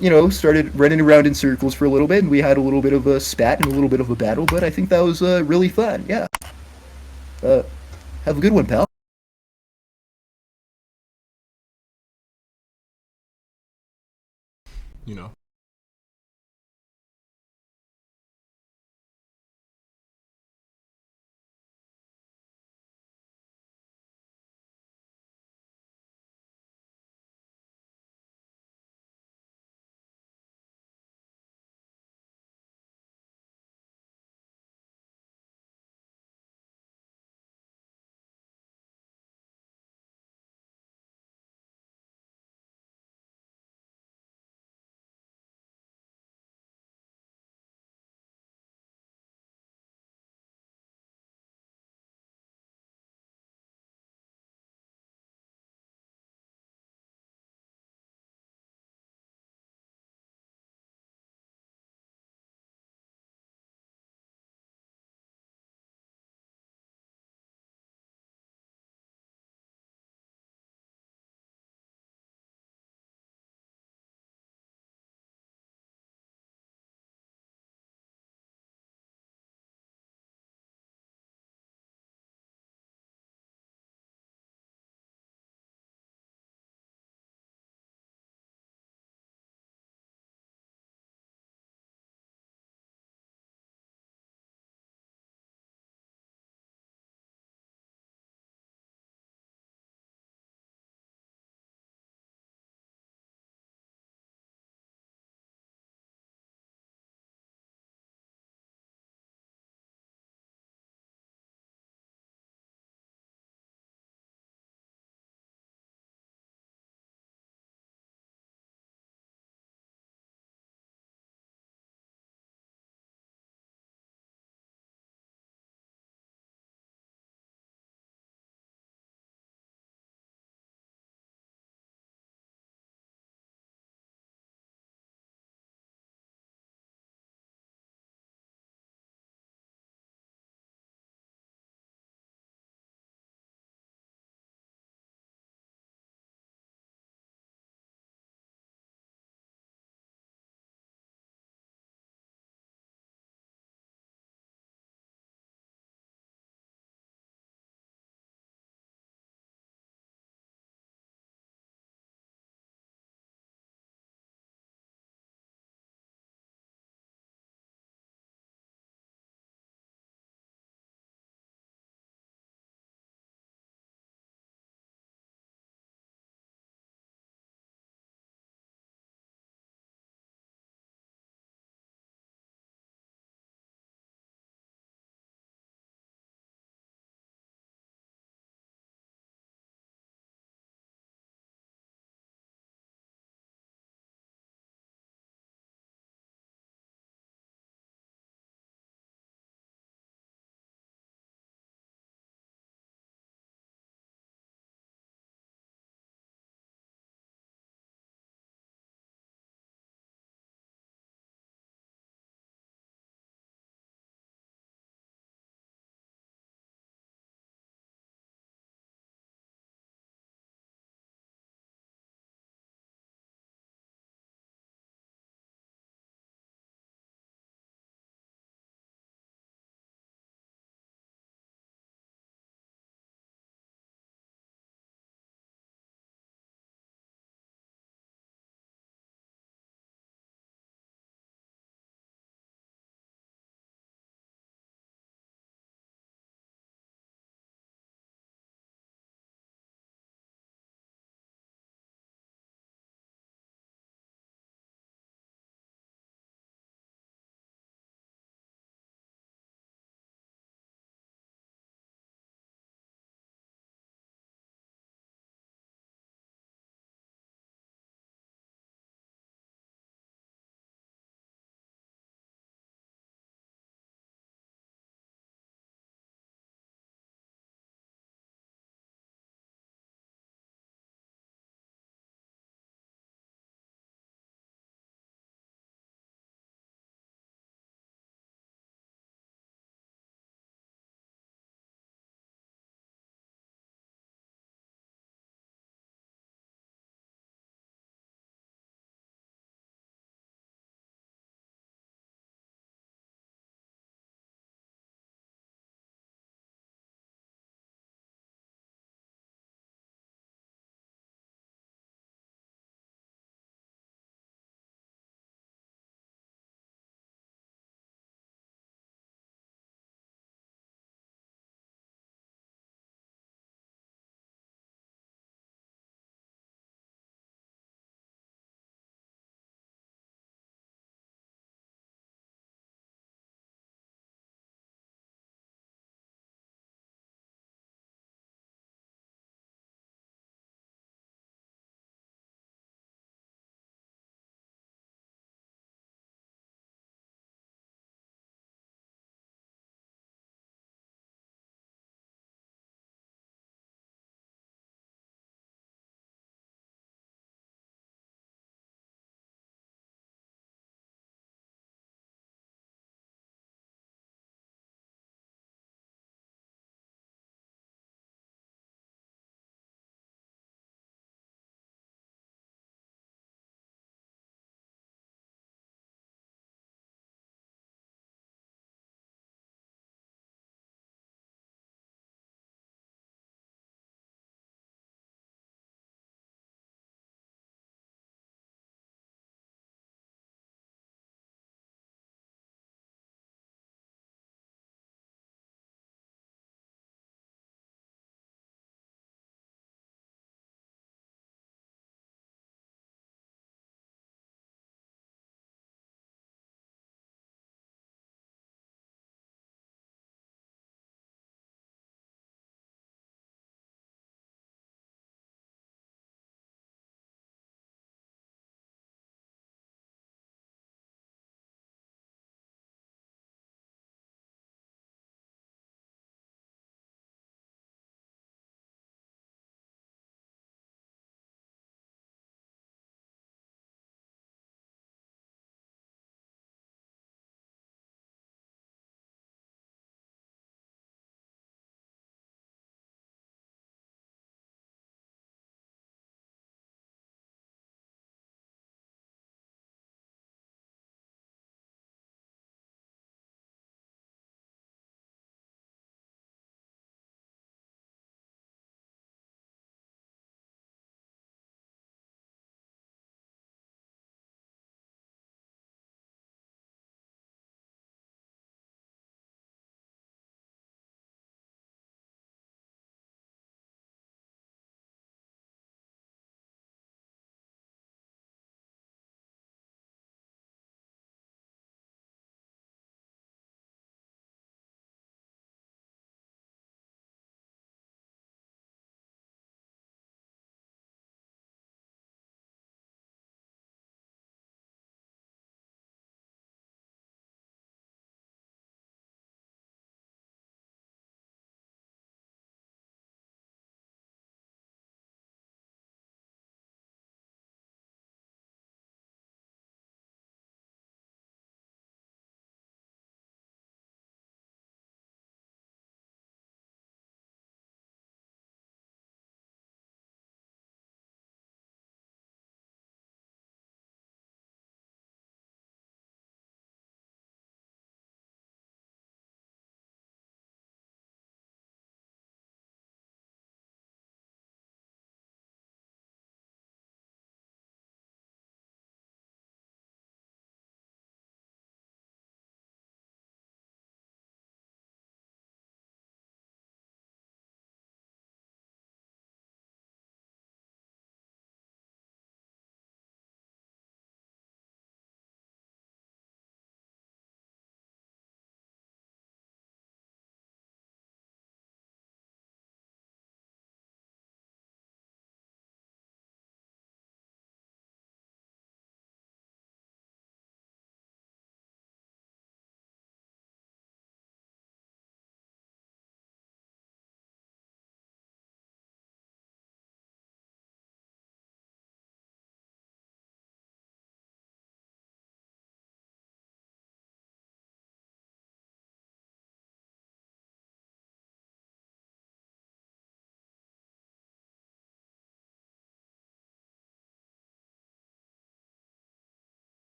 you know, started running around in circles for a little bit, and we had a little bit of a spat and a little bit of a battle, but I think that was really fun. Yeah. Have a good one, pal. You know,